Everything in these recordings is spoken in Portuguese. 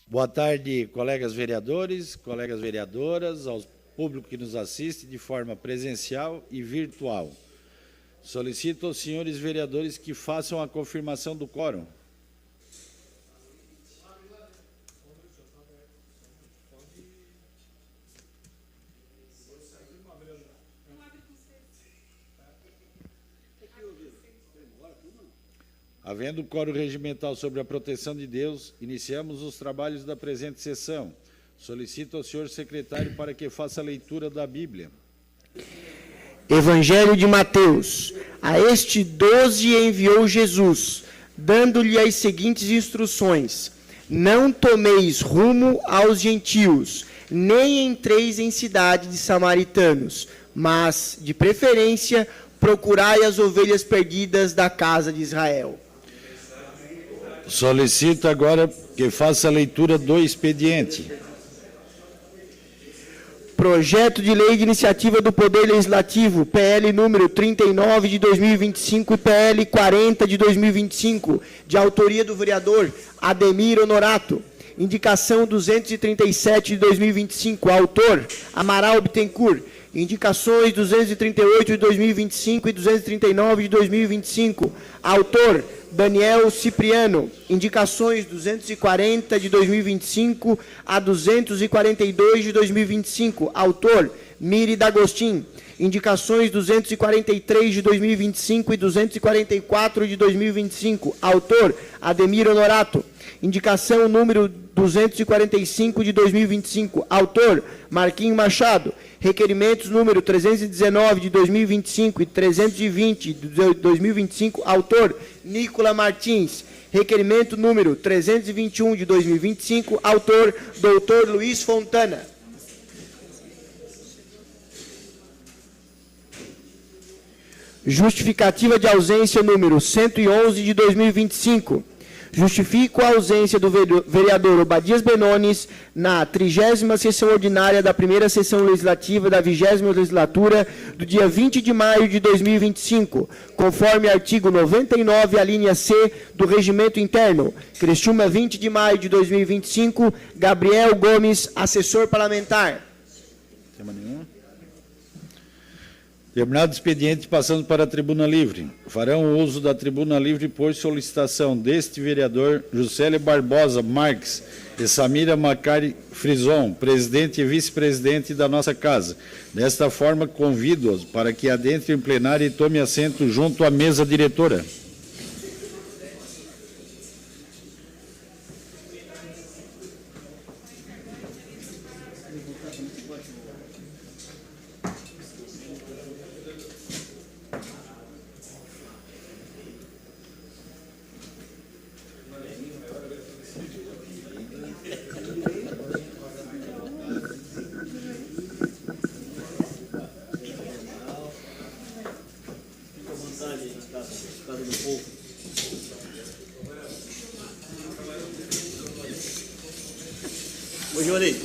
Boa tarde, colegas vereadores, colegas vereadoras, ao público que nos assiste de forma presencial e virtual. Solicito aos senhores vereadores que façam a confirmação do quórum. Havendo quórum regimental sobre a proteção de Deus, iniciamos os trabalhos da presente sessão. Solicito ao senhor secretário para que faça a leitura da Bíblia. Evangelho de Mateus. A este 12 enviou Jesus, dando-lhe as seguintes instruções: não tomeis rumo aos gentios, nem entreis em cidade de samaritanos, mas, de preferência, procurai as ovelhas perdidas da casa de Israel. Solicito agora que faça a leitura do expediente. Projeto de Lei de Iniciativa do Poder Legislativo, PL número 39 de 2025 e PL 40 de 2025, de autoria do vereador Ademir Honorato. Indicação 237 de 2025, autor Amaral Bittencourt. Indicações 238 de 2025 e 239 de 2025, autor Daniel Cipriano. Indicações 240 de 2025 a 242 de 2025, autor Miri D'Agostin. Indicações 243 de 2025 e 244 de 2025, autor Ademir Honorato. Indicação número 245 de 2025, autor Marquinhos Machado. Requerimentos número 319 de 2025 e 320 de 2025, autor Nicola Martins. Requerimento número 321 de 2025, autor Dr. Luiz Fontana. Justificativa de ausência número 111 de 2025. Justifico a ausência do vereador Obadias Benones na 30ª sessão ordinária da primeira sessão legislativa da 20ª legislatura do dia 20 de maio de 2025, conforme artigo 99, a linha C do Regimento Interno. Criciúma, 20 de maio de 2025, Gabriel Gomes, assessor parlamentar. Tema nenhum. Terminado o expediente, passamos para a tribuna livre. Farão uso da tribuna livre por solicitação deste vereador Juscelio Barbosa Marques e Samira Macari Frison, presidente e vice-presidente da nossa casa. Desta forma, convido-os para que adentrem em plenário e tome assento junto à mesa diretora. Oi, Johnny.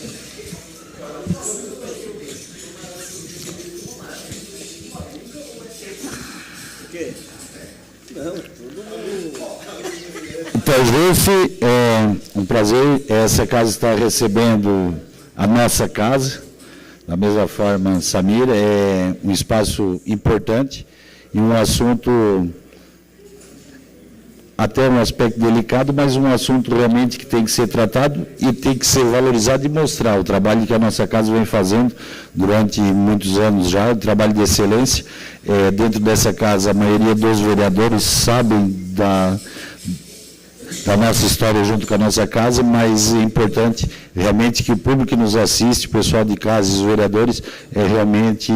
O quê? Não, todo mundo. Então, Rufi, é um prazer. Essa casa está recebendo a nossa casa. Da mesma forma, Samira, é um espaço importante e um assunto, até um aspecto delicado, mas um assunto realmente que tem que ser tratado e tem que ser valorizado e mostrar o trabalho que a nossa casa vem fazendo durante muitos anos já, o trabalho de excelência. Dentro dessa casa, a maioria dos vereadores sabem da nossa história junto com a nossa casa, mas é importante realmente que o público que nos assiste, o pessoal de casa e os vereadores, realmente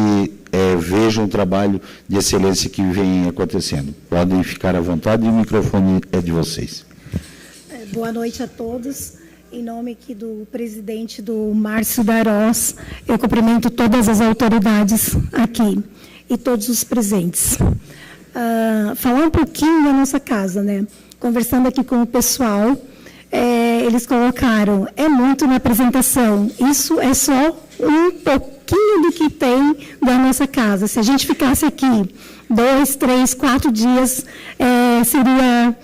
vejam o trabalho de excelência que vem acontecendo. Podem ficar à vontade e o microfone é de vocês. Boa noite a todos. Em nome aqui do presidente do Márcio Darós, eu cumprimento todas as autoridades aqui e todos os presentes. Falar um pouquinho da nossa casa, né? Conversando aqui com o pessoal, eles colocaram, é muito na apresentação, isso é só um pouquinho do que tem da nossa casa. Se a gente ficasse aqui 2, 3, 4 dias, seria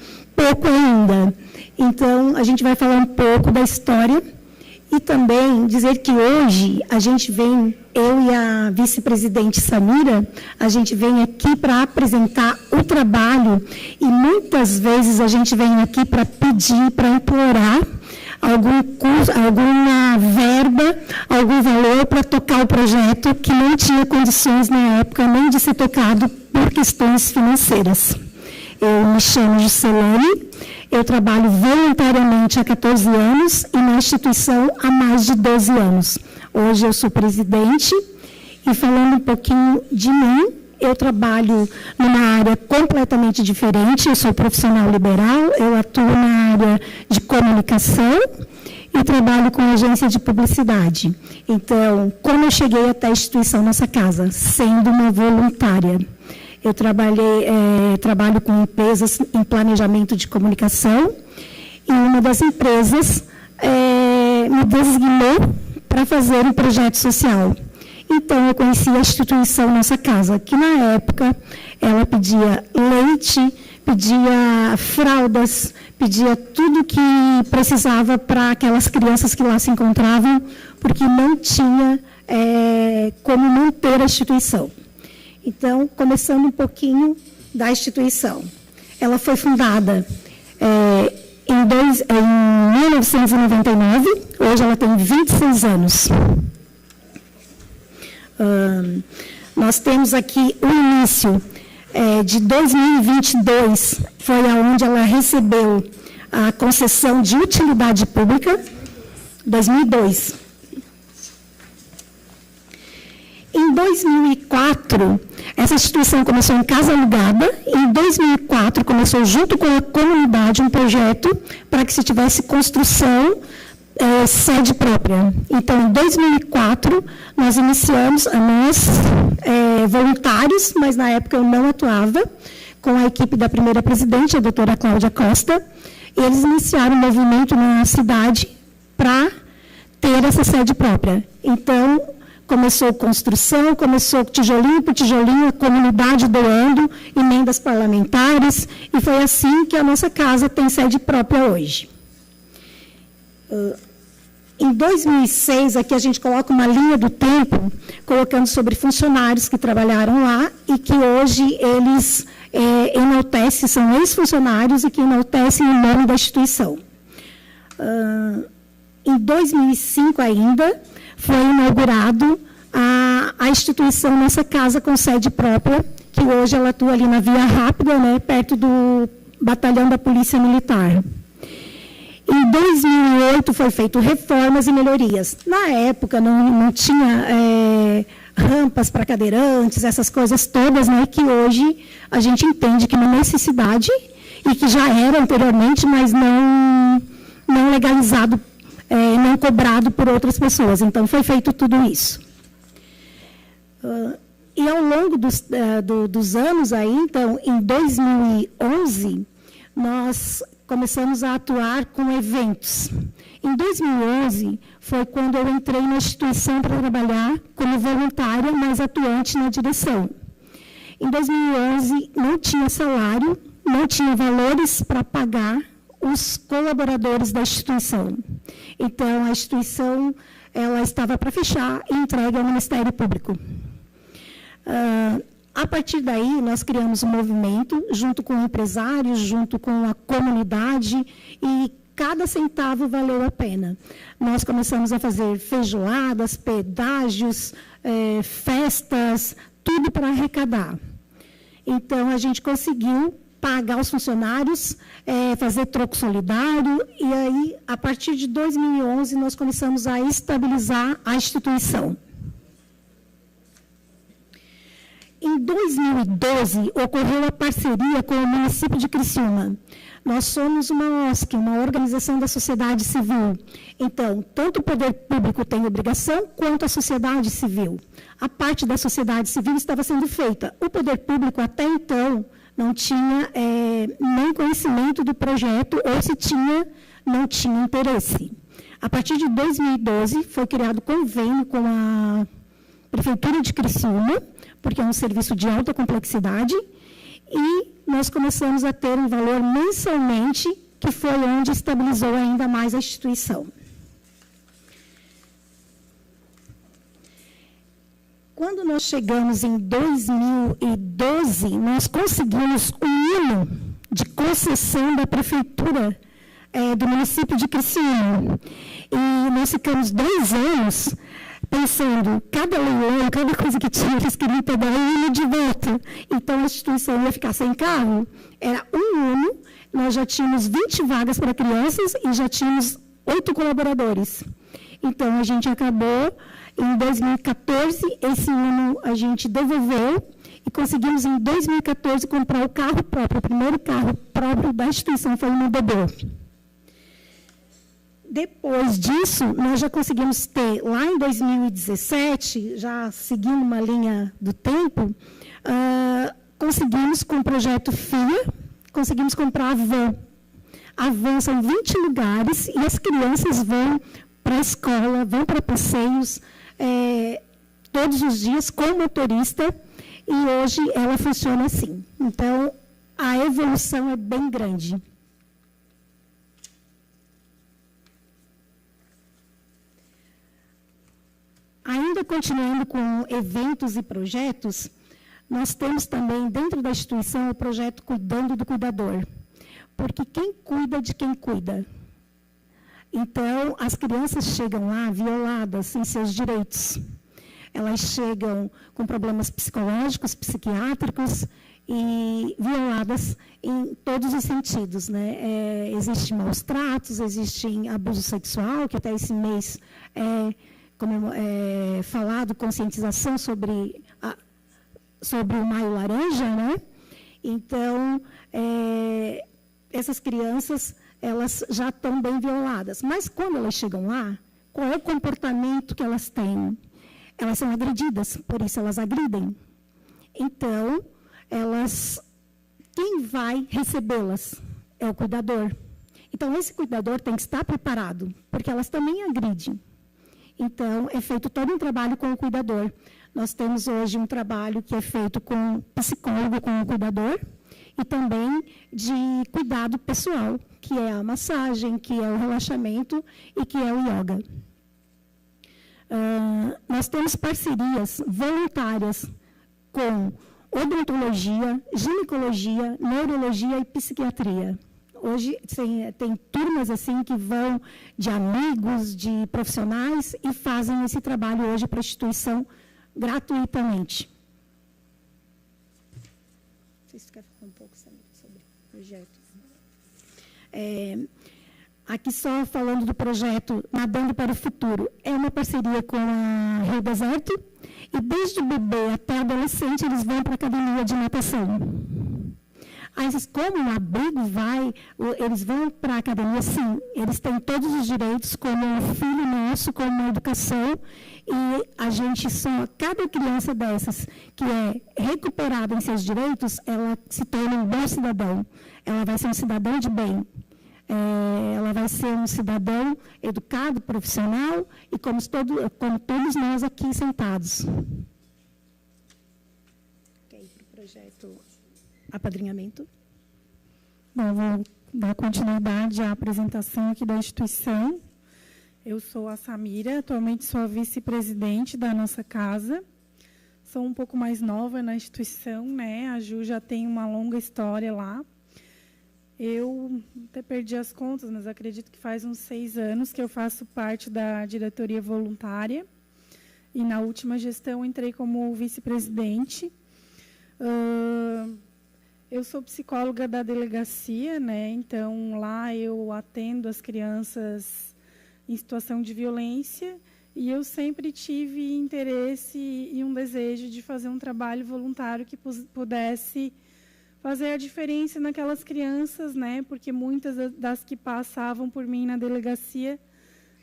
pouco ainda. Então, a gente vai falar um pouco da história e também dizer que hoje a gente vem, eu e a vice-presidente Samira, a gente vem aqui para apresentar o trabalho e muitas vezes a gente vem aqui para pedir, para implorar algum curso, alguma verba, algum valor para tocar o projeto que não tinha condições na época nem de ser tocado por questões financeiras. Eu me chamo Juscelane, eu trabalho voluntariamente há 14 anos e na instituição há mais de 12 anos. Hoje eu sou presidente e falando um pouquinho de mim, eu trabalho numa área completamente diferente, eu sou profissional liberal, eu atuo na área de comunicação e trabalho com agência de publicidade. Então, como eu cheguei até a instituição Nossa Casa? Sendo uma voluntária. Eu trabalho com empresas em planejamento de comunicação e uma das empresas me designou para fazer um projeto social. Então, eu conheci a instituição Nossa Casa, que na época ela pedia leite, pedia fraldas, pedia tudo que precisava para aquelas crianças que lá se encontravam, porque não tinha como manter a instituição. Então, começando um pouquinho da instituição. Ela foi fundada em 1999, hoje ela tem 26 anos. Nós temos aqui o início de 2022, foi aonde ela recebeu a concessão de utilidade pública, 2002. Em 2004, essa instituição começou em casa alugada. Em 2004, começou junto com a comunidade um projeto para que se tivesse construção sede própria. Então, em 2004, nós iniciamos, nós voluntários, mas na época eu não atuava, com a equipe da primeira presidente, a doutora Cláudia Costa, e eles iniciaram um movimento na cidade para ter essa sede própria. Então, começou construção, começou tijolinho por tijolinho, a comunidade doando, emendas parlamentares, e foi assim que a nossa casa tem sede própria hoje. Em 2006, aqui a gente coloca uma linha do tempo, colocando sobre funcionários que trabalharam lá e que hoje eles enaltecem, são ex-funcionários e que enaltecem o nome da instituição. Em 2005 ainda, foi inaugurado a instituição Nossa Casa com sede própria, que hoje ela atua ali na Via Rápida, né, perto do batalhão da Polícia Militar. Em 2008 foi feito reformas e melhorias. Na época não tinha rampas para cadeirantes, essas coisas todas, né, que hoje a gente entende que é uma necessidade e que já era anteriormente, mas não legalizado, não cobrado por outras pessoas. Então, foi feito tudo isso. E ao longo dos anos aí, então, em 2011, nós começamos a atuar com eventos. Em 2011, foi quando eu entrei na instituição para trabalhar como voluntária, mas atuante na direção. Em 2011, não tinha salário, não tinha valores para pagar os colaboradores da instituição. Então, a instituição ela estava para fechar e entregue ao Ministério Público. A partir daí, nós criamos um movimento, junto com empresários, junto com a comunidade, e cada centavo valeu a pena. Nós começamos a fazer feijoadas, pedágios, festas, tudo para arrecadar. Então, a gente conseguiu pagar os funcionários, fazer troco solidário, e aí, a partir de 2011, nós começamos a estabilizar a instituição. Em 2012, ocorreu a parceria com o município de Criciúma. Nós somos uma OSC, uma organização da sociedade civil. Então, tanto o poder público tem obrigação, quanto a sociedade civil. A parte da sociedade civil estava sendo feita. O poder público, até então, não tinha nem conhecimento do projeto, ou se tinha, não tinha interesse. A partir de 2012, foi criado convênio com a Prefeitura de Criciúma, porque é um serviço de alta complexidade, e nós começamos a ter um valor mensalmente, que foi onde estabilizou ainda mais a instituição. Quando nós chegamos em 2012, nós conseguimos um hino de concessão da prefeitura do município de Criciúma. E nós ficamos 2 anos pensando, cada leilão, cada coisa que tinha, eles queriam pegar o hino de volta. Então, a instituição ia ficar sem carro. Era um hino, nós já tínhamos 20 vagas para crianças e já tínhamos 8 colaboradores. Então, a gente acabou, em 2014, esse hino a gente devolveu e conseguimos, em 2014, comprar o carro próprio. O primeiro carro próprio da instituição foi o Mondodô. Depois disso, nós já conseguimos ter, lá em 2017, já seguindo uma linha do tempo, conseguimos, com o projeto FIA, conseguimos comprar a van. A van são 20 lugares e as crianças vão para a escola, vão para passeios todos os dias com motorista, e hoje ela funciona assim. Então, a evolução é bem grande. Ainda continuando com eventos e projetos, nós temos também, dentro da instituição, o projeto Cuidando do Cuidador. Porque quem cuida de quem cuida? Então, as crianças chegam lá violadas em seus direitos. Elas chegam com problemas psicológicos, psiquiátricos e violadas em todos os sentidos, né? Existem maus tratos, existe abuso sexual, que até esse mês falado, conscientização sobre o Maio Laranja, né? Então, essas crianças, elas já estão bem violadas. Mas, quando elas chegam lá, qual é o comportamento que elas têm? Elas são agredidas, por isso elas agridem. Então, quem vai recebê-las é o cuidador. Então, esse cuidador tem que estar preparado, porque elas também agridem. Então, é feito todo um trabalho com o cuidador. Nós temos hoje um trabalho que é feito com psicólogo, com o cuidador, e também de cuidado pessoal, que é a massagem, que é o relaxamento e que é o yoga. Nós temos parcerias voluntárias com odontologia, ginecologia, neurologia e psiquiatria. Hoje tem turmas assim que vão de amigos, de profissionais e fazem esse trabalho hoje para a instituição gratuitamente. Vocês querem falar um pouco sobre projetos? Aqui só falando do projeto Nadando para o Futuro. É uma parceria com a Rio Deserto e desde o bebê até adolescente eles vão para a academia de natação. Aí, como o abrigo eles vão para a academia, sim, eles têm todos os direitos, como um filho nosso, como uma educação, e a gente cada criança dessas que é recuperada em seus direitos, ela se torna um bom cidadão, ela vai ser um cidadão de bem, ela vai ser um cidadão educado, profissional, e como todos nós aqui sentados. Ok, para o projeto apadrinhamento. Bom, vou dar continuidade à apresentação aqui da instituição. Eu sou a Samira, atualmente sou a vice-presidente da nossa casa. Sou um pouco mais nova na instituição, né? A Ju já tem uma longa história lá. Eu até perdi as contas, mas acredito que faz uns 6 anos que eu faço parte da diretoria voluntária. E na última gestão entrei como vice-presidente. Eu sou psicóloga da delegacia, né? Então, lá eu atendo as crianças em situação de violência e eu sempre tive interesse e um desejo de fazer um trabalho voluntário que pudesse fazer a diferença naquelas crianças, né? Porque muitas das que passavam por mim na delegacia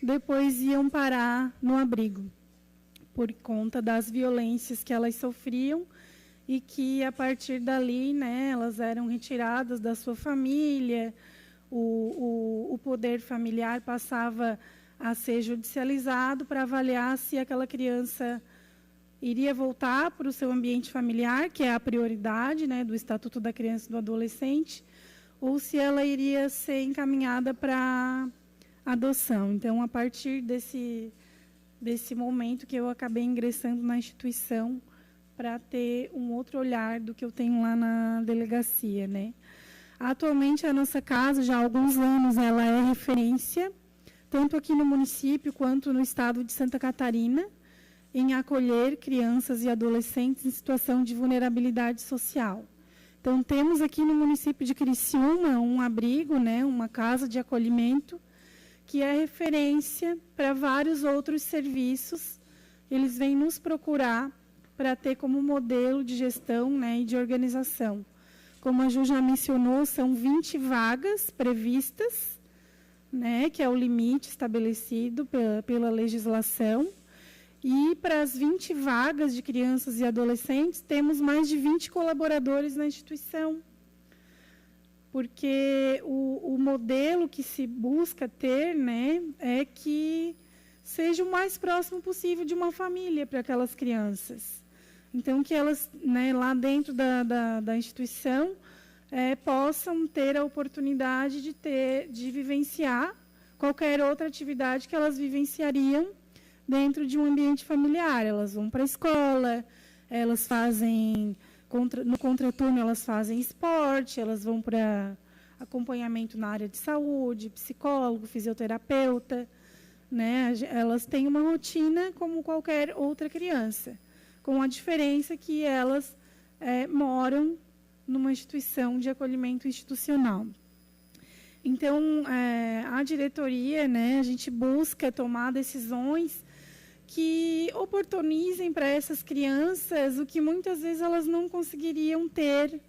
depois iam parar no abrigo por conta das violências que elas sofriam e que, a partir dali, né, elas eram retiradas da sua família, o poder familiar passava a ser judicializado para avaliar se aquela criança iria voltar para o seu ambiente familiar, que é a prioridade, né, do Estatuto da Criança e do Adolescente, ou se ela iria ser encaminhada para adoção. Então, a partir desse momento que eu acabei ingressando na instituição para ter um outro olhar do que eu tenho lá na delegacia, né? Atualmente, a nossa casa, já há alguns anos, ela é referência, tanto aqui no município quanto no estado de Santa Catarina, em acolher crianças e adolescentes em situação de vulnerabilidade social. Então, temos aqui no município de Criciúma um abrigo, né, uma casa de acolhimento, que é referência para vários outros serviços. Eles vêm nos procurar para ter como modelo de gestão, né, e de organização. Como a Ju já mencionou, são 20 vagas previstas, né, que é o limite estabelecido pela legislação. E para as 20 vagas de crianças e adolescentes, temos mais de 20 colaboradores na instituição. Porque o modelo que se busca ter, né, é que seja o mais próximo possível de uma família para aquelas crianças. Então, que elas, né, lá dentro da instituição, possam ter a oportunidade de vivenciar qualquer outra atividade que elas vivenciariam dentro de um ambiente familiar. Elas vão para a escola, elas fazem, no contraturno elas fazem esporte, elas vão para acompanhamento na área de saúde, psicólogo, fisioterapeuta, né? Elas têm uma rotina como qualquer outra criança, com a diferença que elas moram numa instituição de acolhimento institucional. Então, a diretoria, né, a gente busca tomar decisões que oportunizem para essas crianças o que muitas vezes elas não conseguiriam ter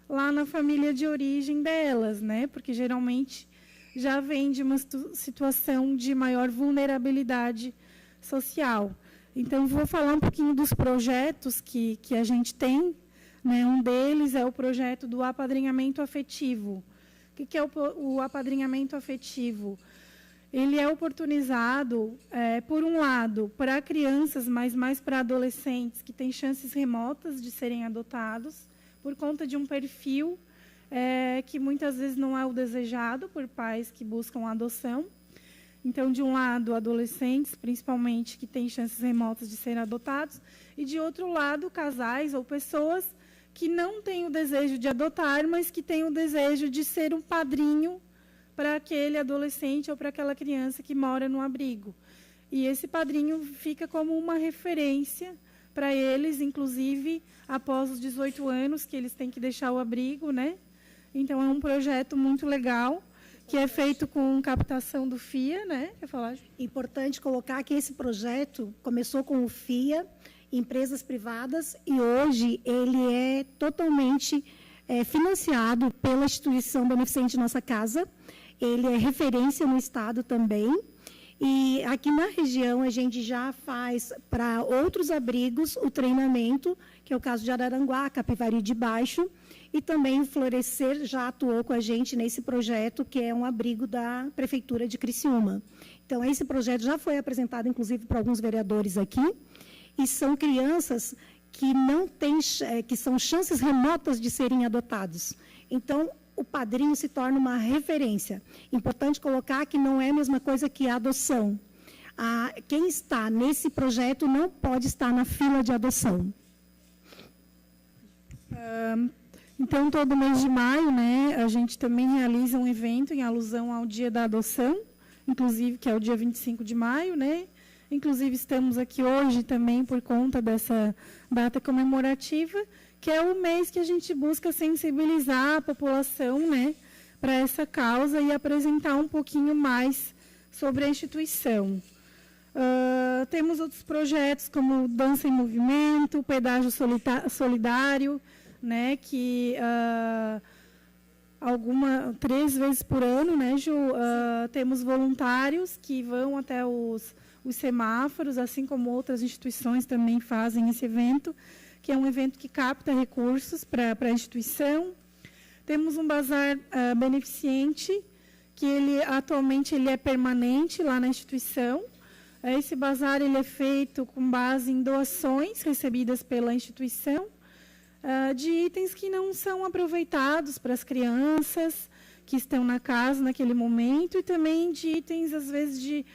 lá na família de origem delas, né? Porque geralmente já vem de uma situação de maior vulnerabilidade social. Então, vou falar um pouquinho dos projetos que a gente tem, né? Um deles é o projeto do apadrinhamento afetivo. O que é o apadrinhamento afetivo? Ele é oportunizado, por um lado, para crianças, mas mais para adolescentes que têm chances remotas de serem adotados, por conta de um perfil que muitas vezes não é o desejado por pais que buscam a adoção. Então, de um lado, adolescentes, principalmente, que têm chances remotas de serem adotados, e, de outro lado, casais ou pessoas que não têm o desejo de adotar, mas que têm o desejo de ser um padrinho para aquele adolescente ou para aquela criança que mora no abrigo. E esse padrinho fica como uma referência para eles, inclusive, após os 18 anos, que eles têm que deixar o abrigo, né? Então, é um projeto muito legal, que é feito com captação do FIA, né? Quer falar? Importante colocar que esse projeto começou com o FIA, empresas privadas, e hoje ele é totalmente financiado pela instituição beneficente Nossa Casa. Ele é referência no estado também. E aqui na região a gente já faz para outros abrigos o treinamento, que é o caso de Araranguá, Capivari de Baixo, e também o Florescer já atuou com a gente nesse projeto, que é um abrigo da Prefeitura de Criciúma. Então, esse projeto já foi apresentado, inclusive, para alguns vereadores aqui, e são crianças que não têm, que são chances remotas de serem adotados. Então, o padrinho se torna uma referência. Importante colocar que não é a mesma coisa que a adoção. Quem está nesse projeto não pode estar na fila de adoção. Então, todo mês de maio, né, a gente também realiza um evento em alusão ao Dia da Adoção, inclusive, que é o dia 25 de maio, né? Inclusive, estamos aqui hoje também por conta dessa data comemorativa, que é o mês que a gente busca sensibilizar a população, né, para essa causa e apresentar um pouquinho mais sobre a instituição. Temos outros projetos como Dança em Movimento, Pedágio Solidário, né, que 3 vezes por ano, né, Ju, temos voluntários que vão até os semáforos, assim como outras instituições também fazem esse evento, que é um evento que capta recursos para a instituição. Temos um bazar beneficente, que atualmente ele é permanente lá na instituição. Esse bazar ele é feito com base em doações recebidas pela instituição, de itens que não são aproveitados para as crianças que estão na casa naquele momento, e também de itens, às vezes,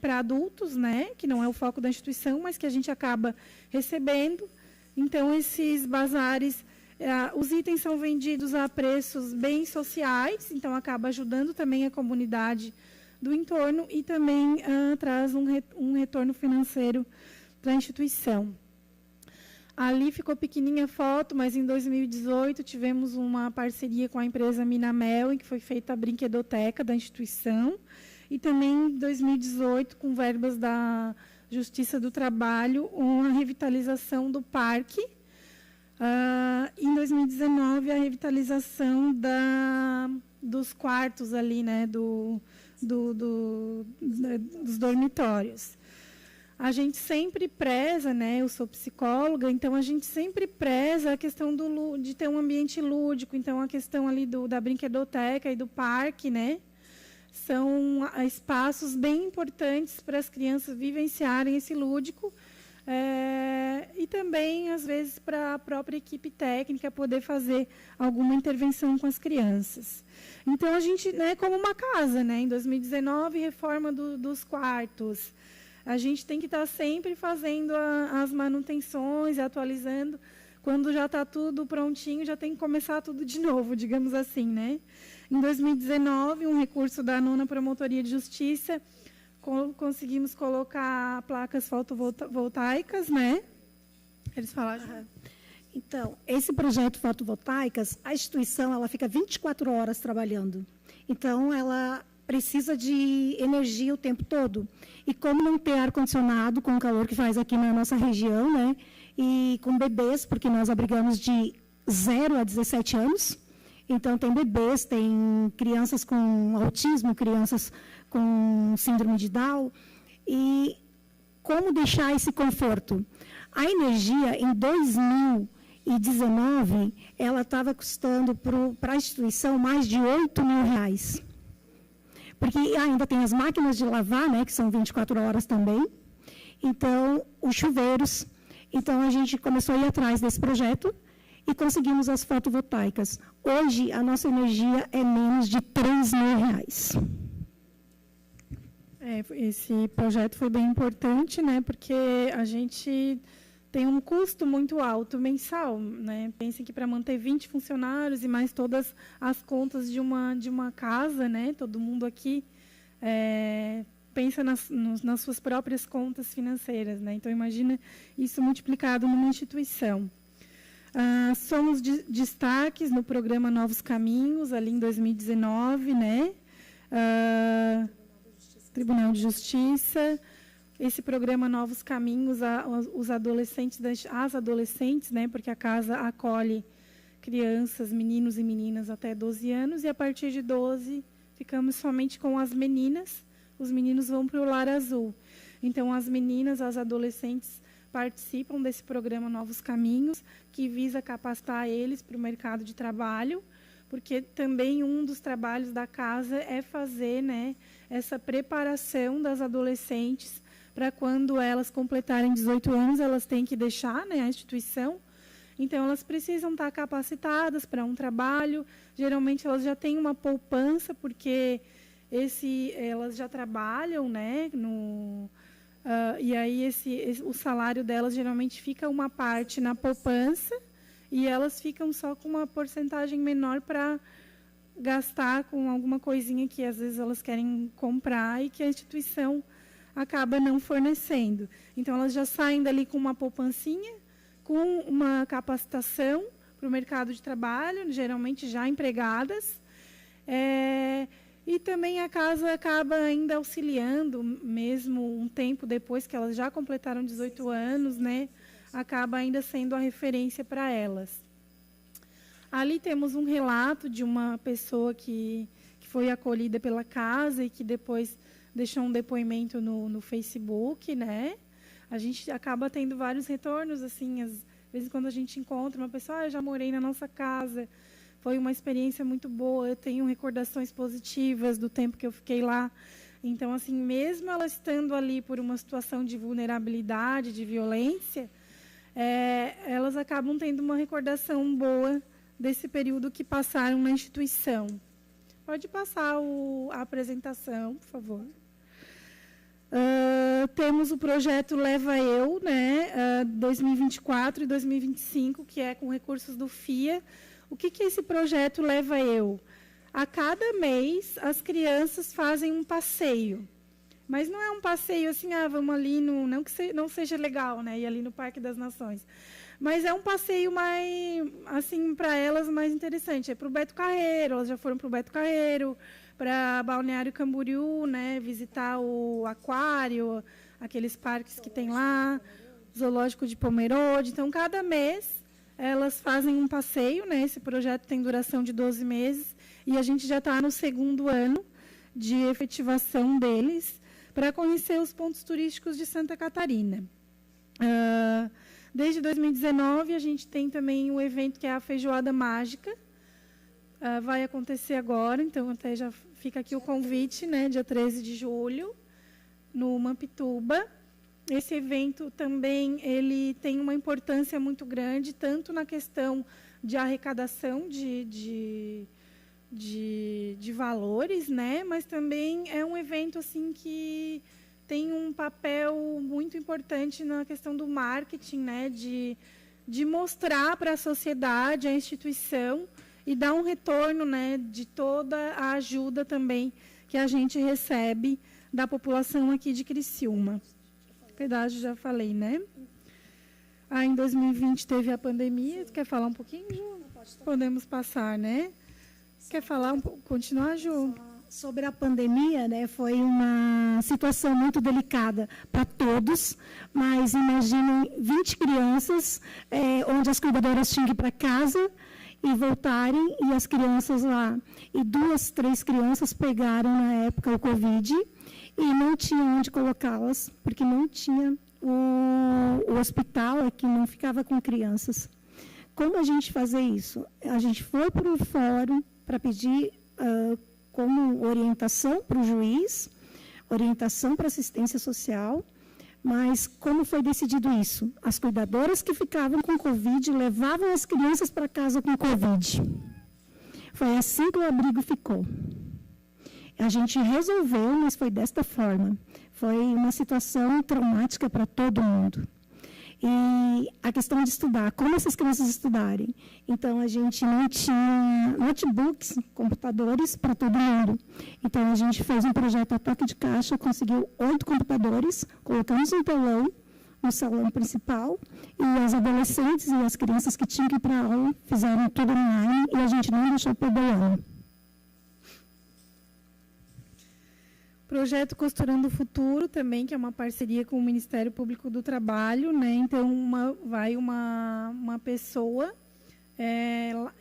para adultos, né, que não é o foco da instituição, mas que a gente acaba recebendo. Então, esses bazares, os itens são vendidos a preços bem sociais, então acaba ajudando também a comunidade do entorno e também traz um retorno financeiro para a instituição. Ali ficou pequenininha a foto, mas em 2018 tivemos uma parceria com a empresa Minamel, em que foi feita a brinquedoteca da instituição, e também em 2018, com verbas da Justiça do Trabalho, uma revitalização do parque. Em 2019, a revitalização dos quartos ali, né, dos dormitórios. A gente sempre preza, né, eu sou psicóloga, então a gente sempre preza a questão de ter um ambiente lúdico, então a questão ali da brinquedoteca e do parque, né, são espaços bem importantes para as crianças vivenciarem esse lúdico, e também, às vezes, para a própria equipe técnica poder fazer alguma intervenção com as crianças. Então, a gente, né, como uma casa, né, em 2019, reforma dos quartos. A gente tem que estar sempre fazendo as manutenções, atualizando. Quando já está tudo prontinho, já tem que começar tudo de novo, digamos assim, né? Em 2019, um recurso da 9ª Promotoria de Justiça, conseguimos colocar placas fotovoltaicas, né? Eles falaram. Então, esse projeto fotovoltaicas, a instituição ela fica 24 horas trabalhando. Então, ela precisa de energia o tempo todo. E como não ter ar-condicionado com o calor que faz aqui na nossa região, né? E com bebês, porque nós abrigamos de 0 a 17 anos. Então, tem bebês, tem crianças com autismo, crianças com síndrome de Down. E como deixar esse conforto? A energia, em 2019, ela estava custando para a instituição mais de R$8.000. Porque ainda tem as máquinas de lavar, né, que são 24 horas também. Então, os chuveiros. Então, a gente começou a ir atrás desse projeto e conseguimos as fotovoltaicas. Hoje, a nossa energia é menos de R$3.000. Esse projeto foi bem importante, né, porque a gente tem um custo muito alto mensal, né? Pensem que para manter 20 funcionários e mais todas as contas de uma casa, né? Todo mundo aqui pensa nas suas próprias contas financeiras, né? Então, imagina isso multiplicado numa instituição. Somos destaques no programa Novos Caminhos, ali em 2019, né? Tribunal de Justiça. Esse programa Novos Caminhos, as adolescentes, né, porque a casa acolhe crianças, meninos e meninas até 12 anos, e a partir de 12 ficamos somente com as meninas, os meninos vão para o Lar Azul. Então, as meninas, as adolescentes participam desse programa Novos Caminhos, que visa capacitar eles para o mercado de trabalho, porque também um dos trabalhos da casa é fazer, né, essa preparação das adolescentes para quando elas completarem 18 anos, elas têm que deixar, né, a instituição. Então, elas precisam estar capacitadas para um trabalho. Geralmente, elas já têm uma poupança, porque elas já trabalham, né, e aí o salário delas geralmente fica uma parte na poupança e elas ficam só com uma porcentagem menor para gastar com alguma coisinha que às vezes elas querem comprar e que a instituição acaba não fornecendo. Então, elas já saem dali com uma poupancinha, com uma capacitação para o mercado de trabalho, geralmente já empregadas. E também a casa acaba ainda auxiliando, mesmo um tempo depois que elas já completaram 18 anos, né, acaba ainda sendo a referência para elas. Ali temos um relato de uma pessoa que foi acolhida pela casa e que depois deixou um depoimento no Facebook, né? A gente acaba tendo vários retornos, assim, às vezes quando a gente encontra uma pessoa, eu já morei na nossa casa, foi uma experiência muito boa, eu tenho recordações positivas do tempo que eu fiquei lá. Então, assim, mesmo ela estando ali por uma situação de vulnerabilidade, de violência, elas acabam tendo uma recordação boa desse período que passaram na instituição. Pode passar a apresentação, por favor. Temos o projeto Leva Eu, né, 2024 e 2025, que é com recursos do FIA. O que é esse projeto Leva Eu? A cada mês, as crianças fazem um passeio. Mas não é um passeio assim, vamos ali, não que não seja legal, né, ir ali no Parque das Nações. Mas é um passeio mais, assim, para elas, mais interessante. É para o Beto Carreiro, elas já foram para o Beto Carreiro, para Balneário Camboriú, né, visitar o aquário, aqueles parques que tem lá, Zoológico de Pomerode. Então, cada mês, elas fazem um passeio, né, esse projeto tem duração de 12 meses, e a gente já está no 2º ano de efetivação deles, para conhecer os pontos turísticos de Santa Catarina. Desde 2019, a gente tem também um evento que é a Feijoada Mágica. Vai acontecer agora, então até já fica aqui o convite, né, dia 13 de julho, no Mampituba. Esse evento também ele tem uma importância muito grande, tanto na questão de arrecadação de valores, né, mas também é um evento assim que tem um papel muito importante na questão do marketing, né, de mostrar para a sociedade, a instituição, e dar um retorno, né, de toda a ajuda também que a gente recebe da população aqui de Criciúma. Pedágio já falei, né? Em 2020 teve a pandemia. Tu quer falar um pouquinho, Ju? Podemos passar, né? Quer falar um pouco? Continuar, Ju? Sobre a pandemia, né, foi uma situação muito delicada para todos, mas imaginem 20 crianças, onde as cuidadoras tinham que ir para casa e voltarem, e as crianças lá. E 2, 3 crianças pegaram, na época, o Covid, e não tinha onde colocá-las, porque não tinha o hospital aqui, não ficava com crianças. Como a gente fazer isso? A gente foi para o fórum para pedir como orientação para o juiz, orientação para assistência social, mas como foi decidido isso? As cuidadoras que ficavam com Covid levavam as crianças para casa com Covid. Foi assim que o abrigo ficou. A gente resolveu, mas foi desta forma. Foi uma situação traumática para todo mundo. E a questão de estudar, como essas crianças estudarem? Então, a gente não tinha notebooks, computadores para todo mundo. Então, a gente fez um projeto a toque de caixa, conseguiu 8 computadores, colocamos um telão no salão principal, e as adolescentes e as crianças que tinham que ir para a aula fizeram tudo online, e a gente não deixou perder o ano. Projeto Costurando o Futuro também, que é uma parceria com o Ministério Público do Trabalho, né? Então, vai uma pessoa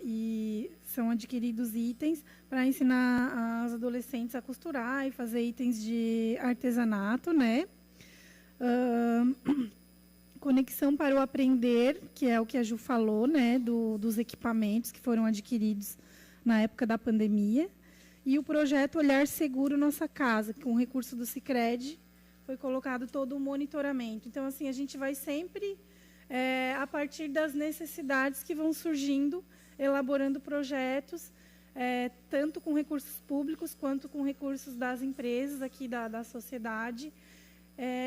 e são adquiridos itens para ensinar as adolescentes a costurar e fazer itens de artesanato, né? Conexão para o Aprender, que é o que a Ju falou, né? Dos equipamentos que foram adquiridos na época da pandemia. E o projeto Olhar Seguro Nossa Casa, com o recurso do Sicredi, foi colocado todo o monitoramento. Então, assim, a gente vai sempre, a partir das necessidades que vão surgindo, elaborando projetos, tanto com recursos públicos, quanto com recursos das empresas aqui da sociedade,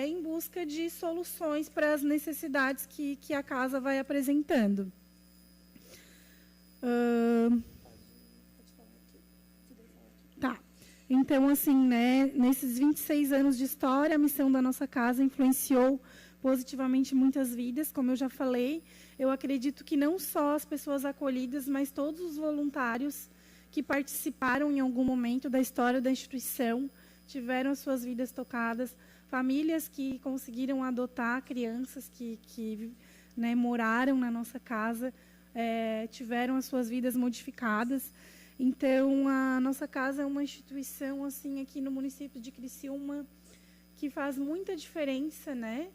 em busca de soluções para as necessidades que a casa vai apresentando. Tá. Então, assim, né, nesses 26 anos de história, a missão da nossa casa influenciou positivamente muitas vidas, como eu já falei. Eu acredito que não só as pessoas acolhidas, mas todos os voluntários que participaram em algum momento da história da instituição tiveram as suas vidas tocadas, famílias que conseguiram adotar crianças que né, moraram na nossa casa, tiveram as suas vidas modificadas. Então, a nossa casa é uma instituição, assim, aqui no município de Criciúma, que faz muita diferença, né?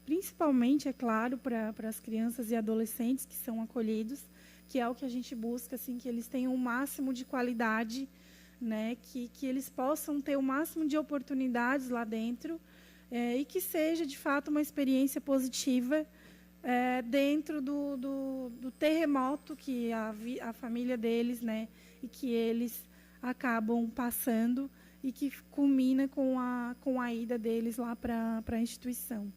Principalmente, é claro, para as crianças e adolescentes que são acolhidos, que é o que a gente busca, assim, que eles tenham o máximo de qualidade né, que eles possam ter o máximo de oportunidades lá dentro e que seja, de fato, uma experiência positiva dentro do terremoto que a família deles, né, e que eles acabam passando e que culmina com a ida deles lá para a instituição.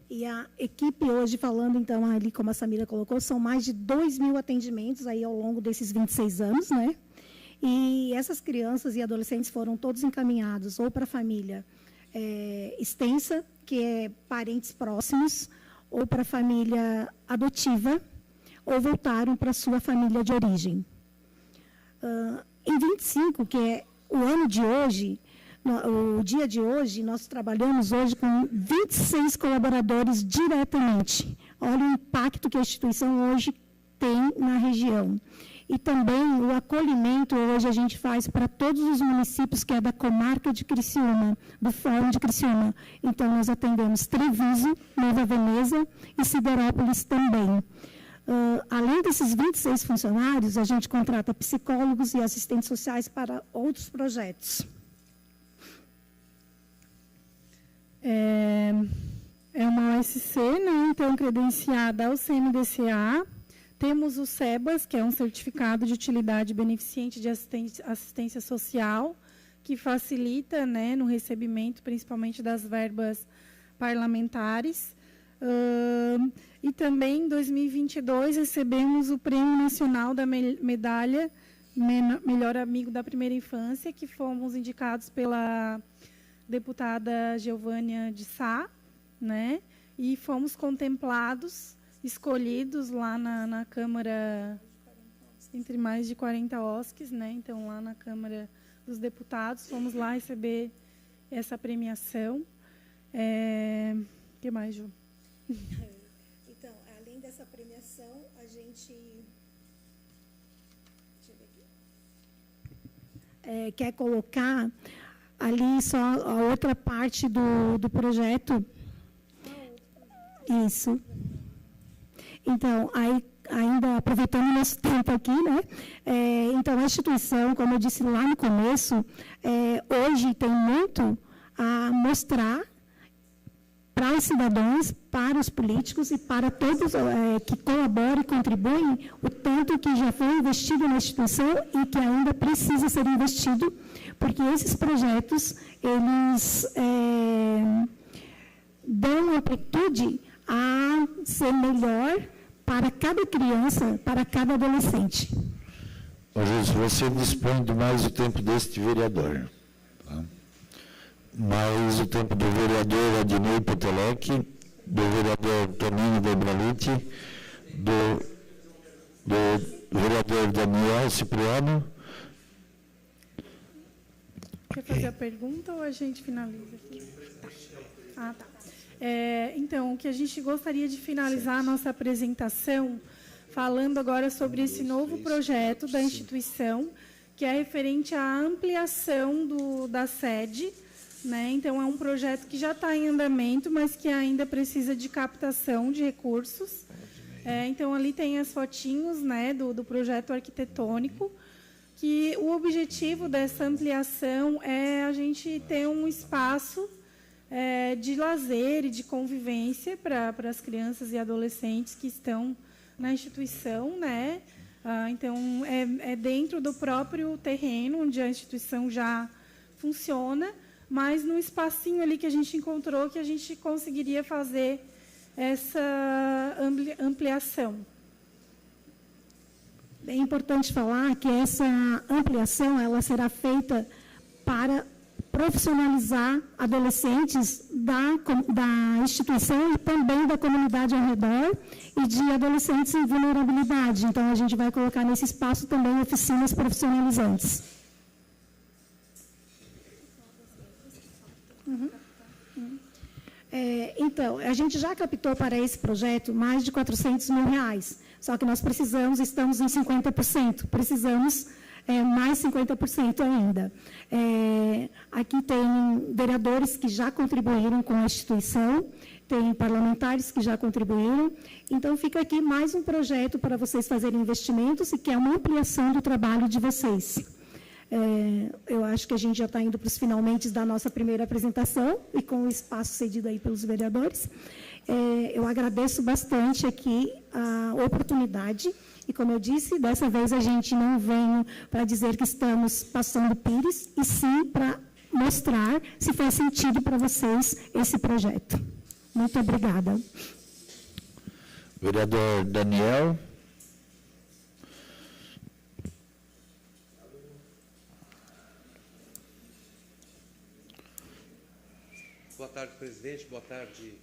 E a equipe hoje, falando então ali, como a Samira colocou, são mais de 2.000 atendimentos aí ao longo desses 26 anos, né? E essas crianças e adolescentes foram todos encaminhados ou para a família extensa, que é parentes próximos, ou para a família adotiva, ou voltaram para a sua família de origem. Em 25, que é o ano de hoje, o dia de hoje, nós trabalhamos hoje com 26 colaboradores diretamente. Olha o impacto que a instituição hoje tem na região. E também o acolhimento hoje a gente faz para todos os municípios que é da comarca de Criciúma, do Fórum de Criciúma. Então, nós atendemos Treviso, Nova Veneza e Siderópolis também. Além desses 26 funcionários, a gente contrata psicólogos e assistentes sociais para outros projetos. É uma OSC, né, então, credenciada ao CMDCA. Temos o SEBAS, que é um certificado de utilidade beneficente de assistência social, que facilita, né, no recebimento, principalmente das verbas parlamentares. E também, em 2022, recebemos o Prêmio Nacional da Medalha Melhor Amigo da Primeira Infância, que fomos indicados pela deputada Geovânia de Sá, né? E fomos contemplados, escolhidos lá na Câmara, entre mais de 40 OSCs, né? Então, lá na Câmara dos Deputados, fomos lá receber essa premiação. O que mais, Ju? Então, além dessa premiação, a gente... Deixa eu ver aqui. Quer colocar ali só a outra parte do projeto. Isso. Então, aí, ainda aproveitando o nosso tempo aqui, né? Então, a instituição, como eu disse lá no começo, hoje tem muito a mostrar para os cidadãos, para os políticos e para todos que colaboram e contribuem, o tanto que já foi investido na instituição e que ainda precisa ser investido, porque esses projetos, eles dão amplitude a ser melhor para cada criança, para cada adolescente. Jesus, você dispõe de mais o tempo deste vereador. Tá? Mais o tempo do vereador Adnei Petelec, do vereador Toninho Debralite, do vereador Daniel Cipriano. Quer fazer a pergunta ou a gente finaliza aqui? Tá. Tá. Então, o que a gente gostaria de finalizar a nossa apresentação falando agora sobre esse novo projeto da instituição, que é referente à ampliação da sede, né? Então, é um projeto que já está em andamento, mas que ainda precisa de captação de recursos. Então, ali tem as fotinhos, né, do projeto arquitetônico, que o objetivo dessa ampliação é a gente ter um espaço de lazer e de convivência para as crianças e adolescentes que estão na instituição, né? Então, é dentro do próprio terreno onde a instituição já funciona, mas no espacinho ali que a gente encontrou que a gente conseguiria fazer essa ampliação. É importante falar que essa ampliação ela será feita para profissionalizar adolescentes da instituição e também da comunidade ao redor e de adolescentes em vulnerabilidade. Então, a gente vai colocar nesse espaço também oficinas profissionalizantes. Então, a gente já captou para esse projeto mais de R$400 mil, só que nós estamos em 50%, precisamos mais 50% ainda. Aqui tem vereadores que já contribuíram com a instituição, tem parlamentares que já contribuíram. Então, fica aqui mais um projeto para vocês fazerem investimentos e que é uma ampliação do trabalho de vocês. Eu acho que a gente já está indo para os finalmente da nossa primeira apresentação e com o espaço cedido aí pelos vereadores. Eu agradeço bastante aqui a oportunidade e, como eu disse, dessa vez a gente não vem para dizer que estamos passando pires, e sim para mostrar se faz sentido para vocês esse projeto. Muito obrigada. Vereador Daniel. Boa tarde, presidente. Boa tarde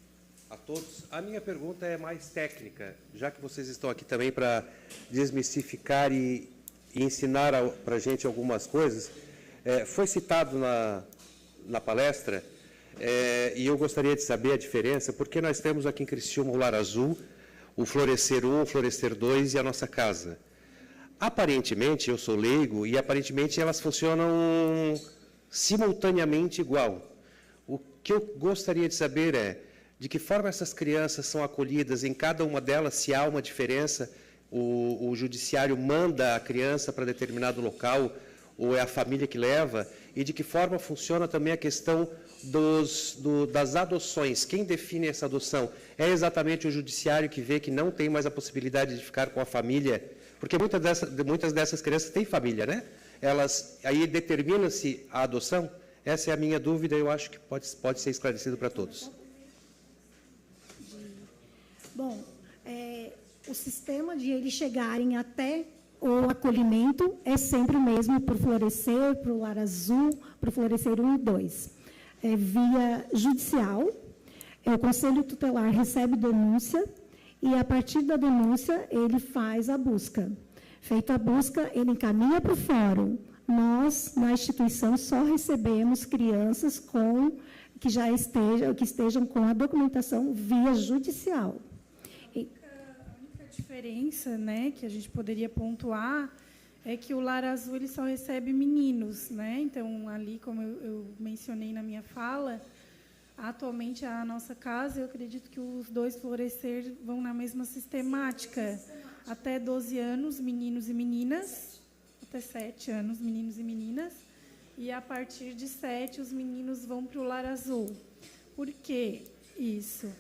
a todos. A minha pergunta é mais técnica, já que vocês estão aqui também para desmistificar e ensinar para a gente algumas coisas. Foi citado na palestra, e eu gostaria de saber a diferença, porque nós temos aqui em Criciúma o Lar Azul, o Florescer 1, o Florescer 2 e a nossa casa. Aparentemente, eu sou leigo, e aparentemente elas funcionam simultaneamente igual. O que eu gostaria de saber é de que forma essas crianças são acolhidas em cada uma delas, se há uma diferença, o judiciário manda a criança para determinado local, ou é a família que leva, e de que forma funciona também a questão das adoções. Quem define essa adoção? É exatamente o judiciário que vê que não tem mais a possibilidade de ficar com a família, porque muitas dessas crianças têm família, né? Aí determina-se a adoção? Essa é a minha dúvida, eu acho que pode ser esclarecido para todos. Bom, o sistema de eles chegarem até o acolhimento é sempre o mesmo para o Florescer, para o Lar Azul, para o Florescer 1 e 2. Via judicial, o Conselho Tutelar recebe denúncia e, a partir da denúncia, ele faz a busca. Feita a busca, ele encaminha para o fórum. Nós, na instituição, só recebemos crianças que estejam com a documentação via judicial. A única diferença, né, que a gente poderia pontuar é que o Lar Azul ele só recebe meninos, né? Então, ali, como eu mencionei na minha fala, atualmente a nossa casa, eu acredito que os dois Florescer vão na mesma sistemática. Até 12 anos, meninos e meninas. Até 7 anos, meninos e meninas, e a partir de 7 os meninos vão para o Lar Azul. Por que isso?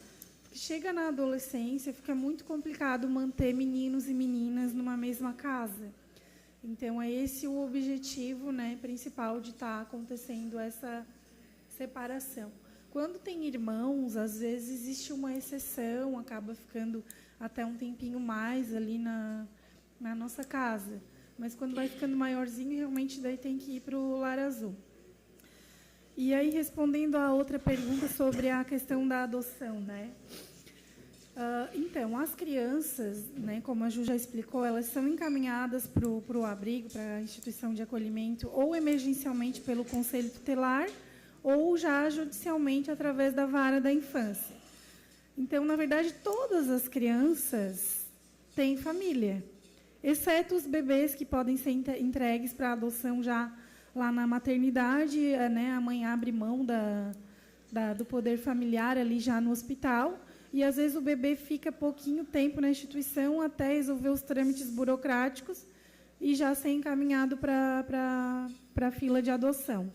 Porque chega na adolescência, fica muito complicado manter meninos e meninas numa mesma casa. Então, é esse o objetivo, né, principal de estar acontecendo essa separação. Quando tem irmãos, às vezes existe uma exceção, acaba ficando até um tempinho mais ali na nossa casa. Mas quando vai ficando maiorzinho, realmente daí tem que ir para o Lar Azul. E aí, respondendo a outra pergunta sobre a questão da adoção, né? Então, as crianças, né, como a Ju já explicou, elas são encaminhadas para o abrigo, para a instituição de acolhimento, ou emergencialmente pelo Conselho Tutelar, ou já judicialmente através da vara da infância. Então, na verdade, todas as crianças têm família, exceto os bebês que podem ser entregues para adoção já lá na maternidade, né? A mãe abre mão do poder familiar ali já no hospital, e às vezes o bebê fica pouquinho tempo na instituição até resolver os trâmites burocráticos e já ser encaminhado para a fila de adoção.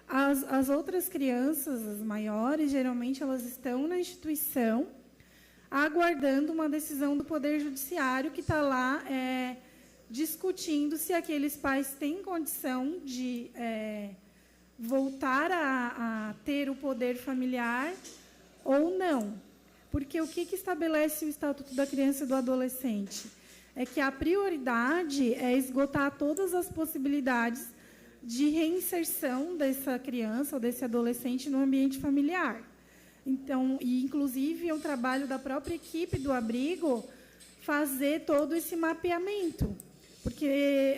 As outras crianças, as maiores, geralmente elas estão na instituição aguardando uma decisão do Poder Judiciário que está lá discutindo se aqueles pais têm condição de voltar a ter o poder familiar ou não. Porque o que estabelece o Estatuto da Criança e do Adolescente? É que a prioridade é esgotar todas as possibilidades de reinserção dessa criança ou desse adolescente no ambiente familiar. Então, e inclusive é um trabalho da própria equipe do abrigo fazer todo esse mapeamento, porque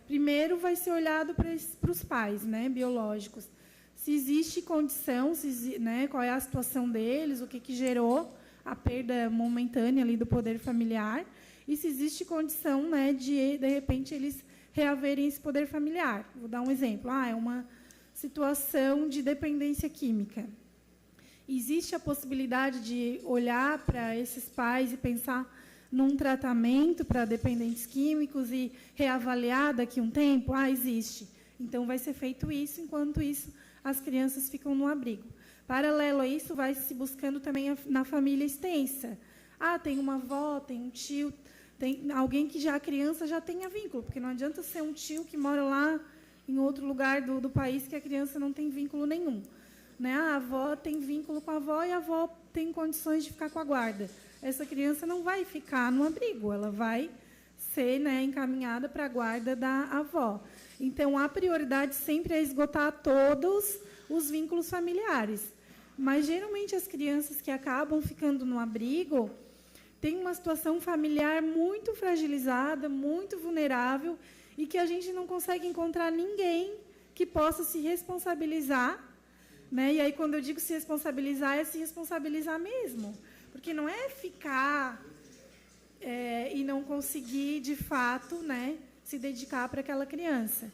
primeiro vai ser olhado para os pais, né, biológicos, se existe condição, né, qual é a situação deles, o que gerou a perda momentânea ali do poder familiar, e se existe condição, né, de repente eles reaverem esse poder familiar. Vou dar um exemplo. É uma situação de dependência química. Existe a possibilidade de olhar para esses pais e pensar num tratamento para dependentes químicos e reavaliar daqui a um tempo? Existe. Então, vai ser feito isso, enquanto isso, as crianças ficam no abrigo. Paralelo a isso, vai se buscando também na família extensa. Tem uma avó, tem um tio, tem alguém que a criança já tenha vínculo, porque não adianta ser um tio que mora lá em outro lugar do país que a criança não tem vínculo nenhum. Né? A avó tem vínculo com a avó e a avó tem condições de ficar com a guarda. Essa criança não vai ficar no abrigo, ela vai ser, né, encaminhada para a guarda da avó. Então, a prioridade sempre é esgotar todos os vínculos familiares. Mas, geralmente, as crianças que acabam ficando no abrigo têm uma situação familiar muito fragilizada, muito vulnerável, e que a gente não consegue encontrar ninguém que possa se responsabilizar. Né? E aí, quando eu digo se responsabilizar, é se responsabilizar mesmo. Porque não é ficar e não conseguir, de fato, né, se dedicar para aquela criança.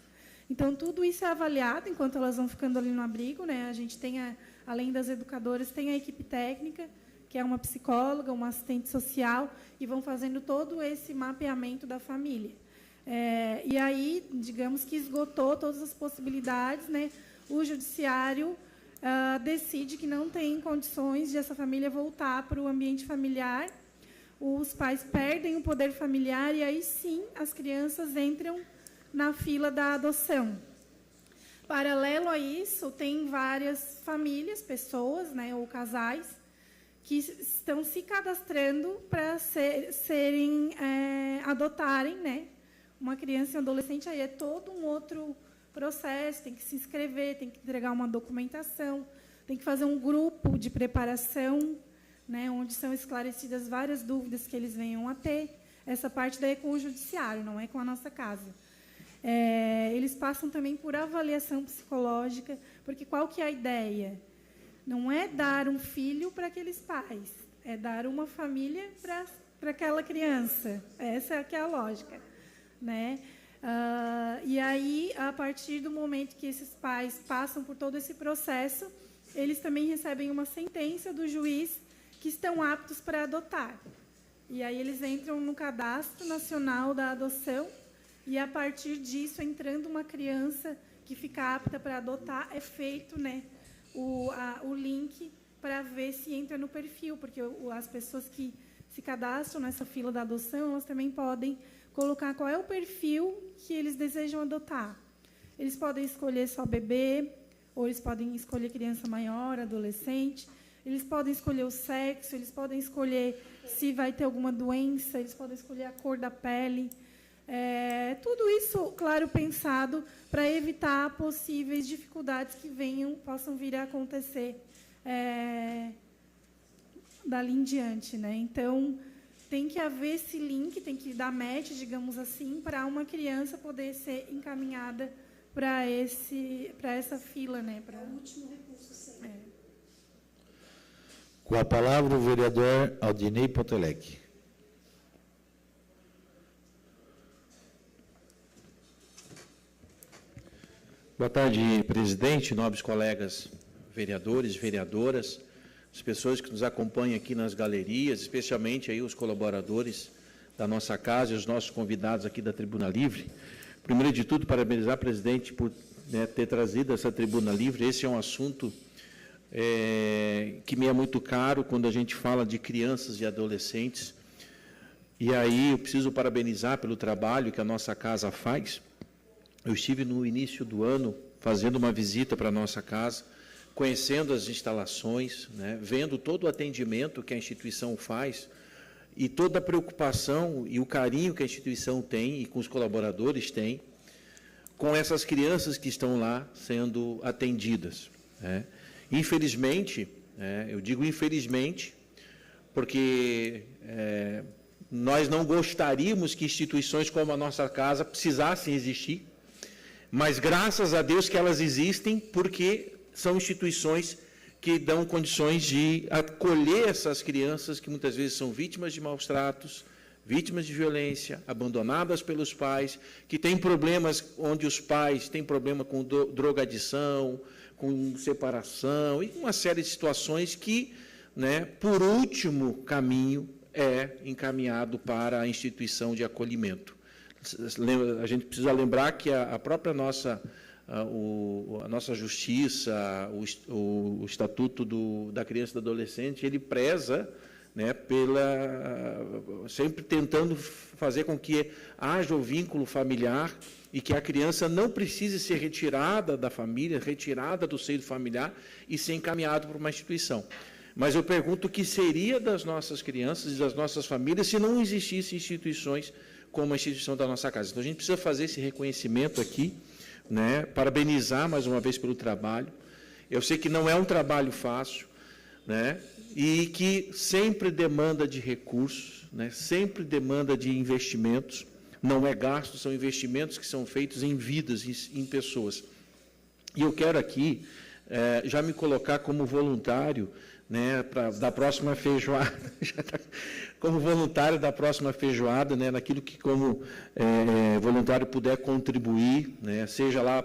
Então, tudo isso é avaliado enquanto elas vão ficando ali no abrigo. Né? A gente tem, além das educadoras, tem a equipe técnica, que é uma psicóloga, uma assistente social, e vão fazendo todo esse mapeamento da família. E aí, digamos que esgotou todas as possibilidades, né, o judiciário decide que não tem condições de essa família voltar para o ambiente familiar, os pais perdem o poder familiar e aí sim as crianças entram na fila da adoção. Paralelo a isso, tem várias famílias, pessoas, né, ou casais, que estão se cadastrando para adotarem, né, uma criança e um adolescente. Aí é todo um outro processo, tem que se inscrever, tem que entregar uma documentação, tem que fazer um grupo de preparação, né, onde são esclarecidas várias dúvidas que eles venham a ter. Essa parte daí é com o judiciário, não é com a nossa casa. Eles passam também por avaliação psicológica, porque qual que é a ideia? Não é dar um filho para aqueles pais, é dar uma família para aquela criança. Essa é que é a lógica. Né? E aí, a partir do momento que esses pais passam por todo esse processo, eles também recebem uma sentença do juiz que estão aptos para adotar. E aí eles entram no Cadastro Nacional da Adoção e, a partir disso, entrando uma criança que fica apta para adotar, é feito, né, o link para ver se entra no perfil, porque as pessoas que se cadastram nessa fila da adoção, elas também podem colocar qual é o perfil que eles desejam adotar. Eles podem escolher só bebê, ou eles podem escolher criança maior, adolescente, eles podem escolher o sexo, eles podem escolher se vai ter alguma doença, eles podem escolher a cor da pele. Tudo isso, claro, pensado para evitar possíveis dificuldades que possam vir a acontecer dali em diante. Né? Então, tem que haver esse link, tem que dar match, digamos assim, para uma criança poder ser encaminhada para essa fila. Né? É o último recurso sempre. Com a palavra, o vereador Aldinei Potelec. Boa tarde, presidente, nobres colegas vereadores, vereadoras, as pessoas que nos acompanham aqui nas galerias, especialmente aí os colaboradores da nossa casa e os nossos convidados aqui da Tribuna Livre. Primeiro de tudo, parabenizar, presidente, por ter trazido essa Tribuna Livre. Esse é um assunto que me é muito caro quando a gente fala de crianças e adolescentes. E aí eu preciso parabenizar pelo trabalho que a nossa casa faz. Eu estive no início do ano fazendo uma visita para a nossa casa, conhecendo as instalações, né, vendo todo o atendimento que a instituição faz e toda a preocupação e o carinho que a instituição tem e com os colaboradores tem com essas crianças que estão lá sendo atendidas. Né. Infelizmente, eu digo infelizmente, porque nós não gostaríamos que instituições como a nossa casa precisassem existir, mas graças a Deus que elas existem, porque são instituições que dão condições de acolher essas crianças que muitas vezes são vítimas de maus tratos, vítimas de violência, abandonadas pelos pais, que têm problemas onde os pais têm problema com drogadição, com separação, e uma série de situações que, né, por último caminho, é encaminhado para a instituição de acolhimento. A gente precisa lembrar que a própria nossa, a nossa justiça, o Estatuto da Criança e do Adolescente, ele preza, né, sempre tentando fazer com que haja o vínculo familiar e que a criança não precise ser retirada da família, retirada do seio familiar e ser encaminhada para uma instituição. Mas eu pergunto o que seria das nossas crianças e das nossas famílias se não existissem instituições como a instituição da nossa casa. Então, a gente precisa fazer esse reconhecimento aqui, né, parabenizar mais uma vez pelo trabalho. Eu sei que não é um trabalho fácil, né, e que sempre demanda de recursos, né, sempre demanda de investimentos. Não é gasto, são investimentos que são feitos em vidas, em pessoas. E eu quero aqui já me colocar como voluntário, né, da próxima feijoada, como voluntário da próxima feijoada, né, naquilo que como voluntário puder contribuir, né, seja lá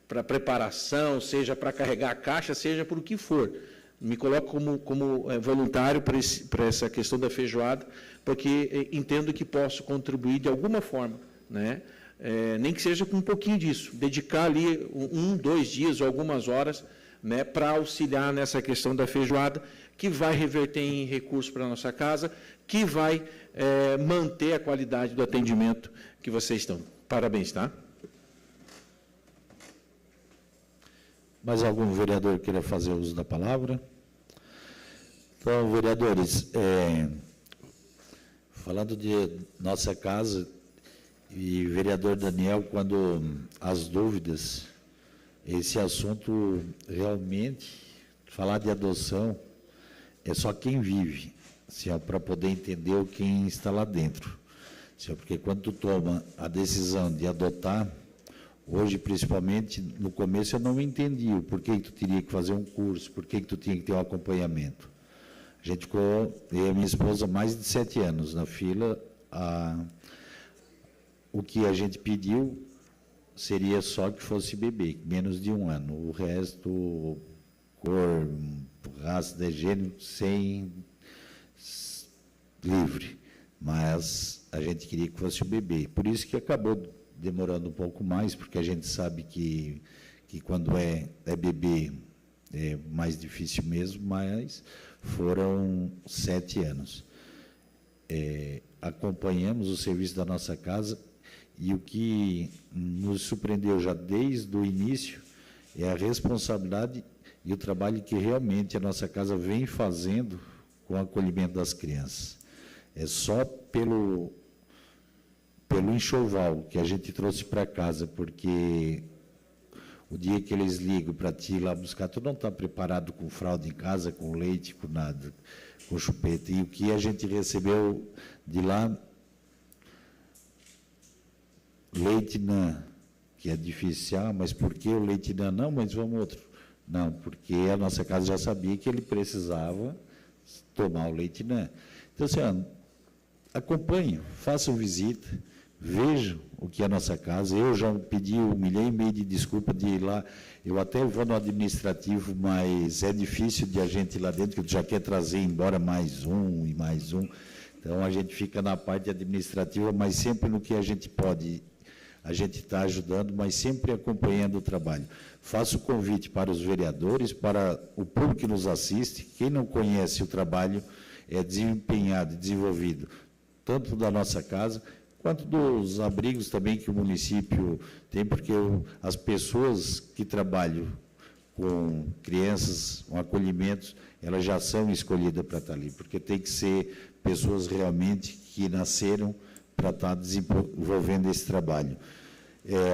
para preparação, seja para carregar a caixa, seja por o que for. Me coloco como voluntário para essa questão da feijoada, porque entendo que posso contribuir de alguma forma, né, nem que seja com um pouquinho disso, dedicar ali 1, 2 dias ou algumas horas, né, para auxiliar nessa questão da feijoada, que vai reverter em recursos para a nossa casa, que vai manter a qualidade do atendimento que vocês estão. Parabéns, tá? Mais algum vereador queira fazer uso da palavra? Então, vereadores, falando de nossa casa, e vereador Daniel, quando as dúvidas, esse assunto realmente, falar de adoção, é só quem vive, para poder entender quem está lá dentro. Porque quando tu toma a decisão de adotar, hoje, principalmente, no começo eu não entendi o porquê que tu teria que fazer um curso, porquê que tu tinha que ter um acompanhamento. A gente ficou, eu e a minha esposa, mais de 7 anos na fila. O que a gente pediu seria só que fosse bebê, menos de 1 ano. O resto, cor, raça, de gênero, sem livre. Mas a gente queria que fosse o bebê. Por isso que acabou demorando um pouco mais, porque a gente sabe que quando é bebê é mais difícil mesmo, mas foram 7 anos. Acompanhamos o serviço da nossa casa e o que nos surpreendeu já desde o início é a responsabilidade e o trabalho que realmente a nossa casa vem fazendo com o acolhimento das crianças. É só pelo enxoval que a gente trouxe para casa, porque o dia que eles ligam para ti ir lá buscar, tu não está preparado com fralda em casa, com leite, com nada, com chupeta. E o que a gente recebeu de lá, leite não, que é difícil, mas por que o leite não, mas vamos outro. Não, porque a nossa casa já sabia que ele precisava tomar o leite não. Então, assim, acompanhe, façam visita, vejam o que é a nossa casa. Eu já pedi 1,5 milhão de desculpa de ir lá. Eu até vou no administrativo, mas é difícil de a gente ir lá dentro, que já quer trazer embora mais um e mais um. Então, a gente fica na parte administrativa, mas sempre no que a gente pode, a gente está ajudando, mas sempre acompanhando o trabalho. Faço o convite para os vereadores, para o público que nos assiste. Quem não conhece o trabalho é desempenhado, desenvolvido, tanto da nossa casa, quanto dos abrigos também que o município tem, porque as pessoas que trabalham com crianças, com acolhimentos, elas já são escolhidas para estar ali, porque tem que ser pessoas realmente que nasceram para estar desenvolvendo esse trabalho.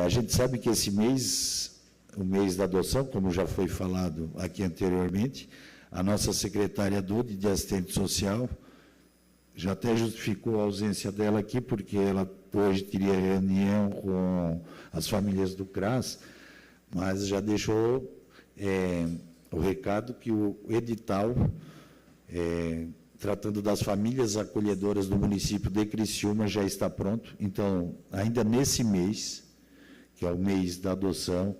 A gente sabe que esse mês, o mês da adoção, como já foi falado aqui anteriormente, a nossa secretária Dude, de assistente social, já até justificou a ausência dela aqui, porque ela hoje teria reunião com as famílias do CRAS, mas já deixou o recado que o edital tratando das famílias acolhedoras do município de Criciúma, já está pronto. Então, ainda nesse mês, que é o mês da adoção,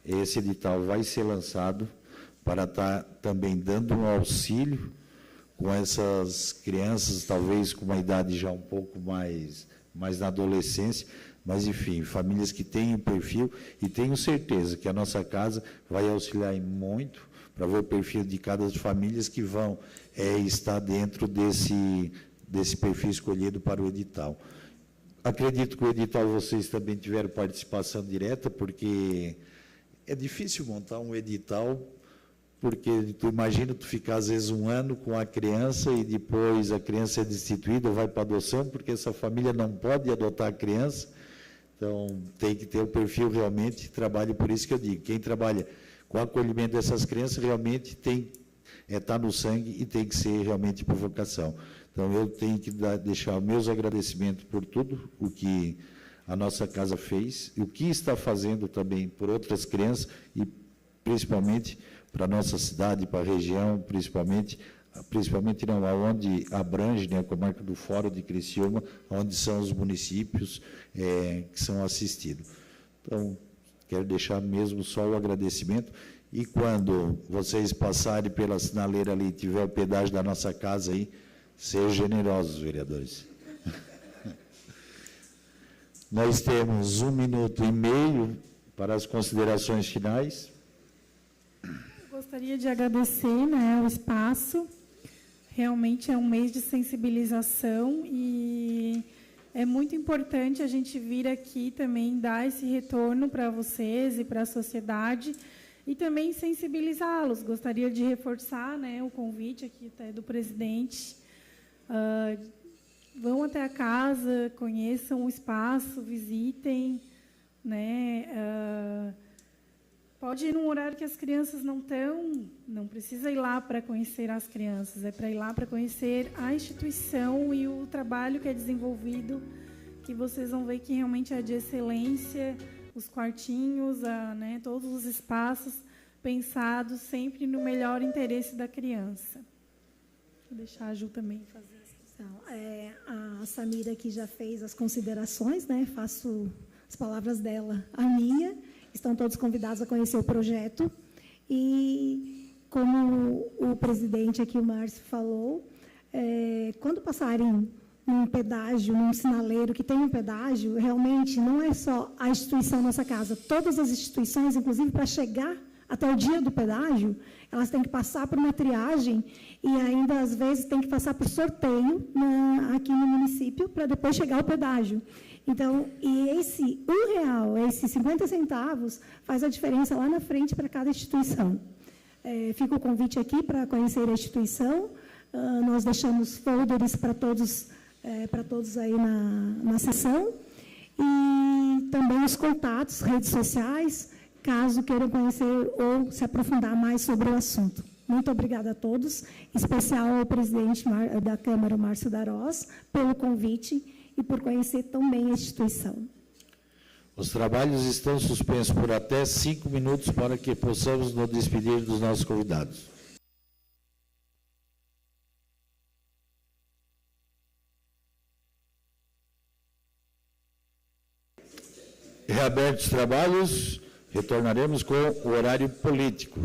esse edital vai ser lançado para estar também dando um auxílio com essas crianças, talvez com uma idade já um pouco mais na adolescência, mas, enfim, famílias que têm perfil, e tenho certeza que a nossa casa vai auxiliar muito para ver o perfil de cada das famílias que vão estar dentro desse perfil escolhido para o edital. Acredito que o edital vocês também tiveram participação direta, porque é difícil montar um edital, porque tu imagina tu ficar às vezes um ano com a criança e depois a criança é destituída, vai para adoção, porque essa família não pode adotar a criança. Então, tem que ter o perfil realmente, trabalho, por isso que eu digo, quem trabalha com o acolhimento dessas crianças realmente está no sangue e tem que ser realmente por vocação. Então, eu tenho que deixar meus agradecimentos por tudo o que a nossa casa fez, e o que está fazendo também por outras crianças, e principalmente para a nossa cidade, para a região, principalmente não, aonde abrange, né, a comarca do Fórum de Criciúma, onde são os municípios que são assistidos. Então, quero deixar mesmo só o agradecimento, e quando vocês passarem pela sinaleira ali, tiver o pedágio da nossa casa aí, sejam generosos, vereadores. Nós temos 1 minuto e meio para as considerações finais. Gostaria de agradecer, né, o espaço. Realmente é um mês de sensibilização e é muito importante a gente vir aqui também dar esse retorno para vocês e para a sociedade e também sensibilizá-los. Gostaria de reforçar, né, o convite aqui até do presidente. Vão até a casa, conheçam o espaço, visitem, né, pode ir num horário que as crianças não estão, não precisa ir lá para conhecer as crianças, é para ir lá para conhecer a instituição e o trabalho que é desenvolvido, que vocês vão ver que realmente é de excelência, os quartinhos, né, todos os espaços pensados sempre no melhor interesse da criança. Vou deixar a Ju também fazer a a Samira aqui já fez as considerações, né? Faço as palavras dela a minha. Estão todos convidados a conhecer o projeto. E, como o presidente aqui, o Márcio, falou, quando passarem num pedágio, num sinaleiro que tem um pedágio, realmente não é só a instituição Nossa Casa. Todas as instituições, inclusive para chegar até o dia do pedágio, elas têm que passar por uma triagem e ainda, às vezes, tem que passar por sorteio aqui no município para depois chegar ao pedágio. Então, e esse R$1, esses 50 centavos, faz a diferença lá na frente para cada instituição. Fica o convite aqui para conhecer a instituição. Nós deixamos folders para todos aí na sessão. E também os contatos, redes sociais, caso queiram conhecer ou se aprofundar mais sobre o assunto. Muito obrigada a todos, em especial ao presidente da Câmara, Márcio Darós, pelo convite e por conhecer tão bem a instituição. Os trabalhos estão suspensos por até 5 minutos para que possamos nos despedir dos nossos convidados. Reabertos os trabalhos, retornaremos com o horário político.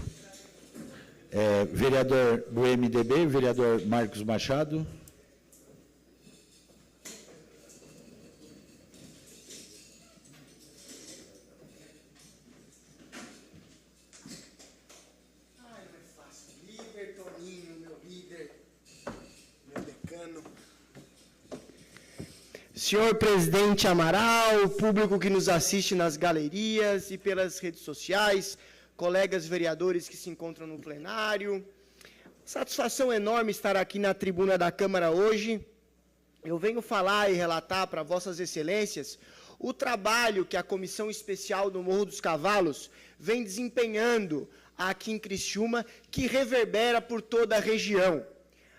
Vereador do MDB, vereador Marcos Machado. Senhor presidente Amaral, público que nos assiste nas galerias e pelas redes sociais, colegas vereadores que se encontram no plenário, satisfação enorme estar aqui na tribuna da Câmara hoje. Eu venho falar e relatar para vossas excelências o trabalho que a Comissão Especial do Morro dos Cavalos vem desempenhando aqui em Criciúma, que reverbera por toda a região.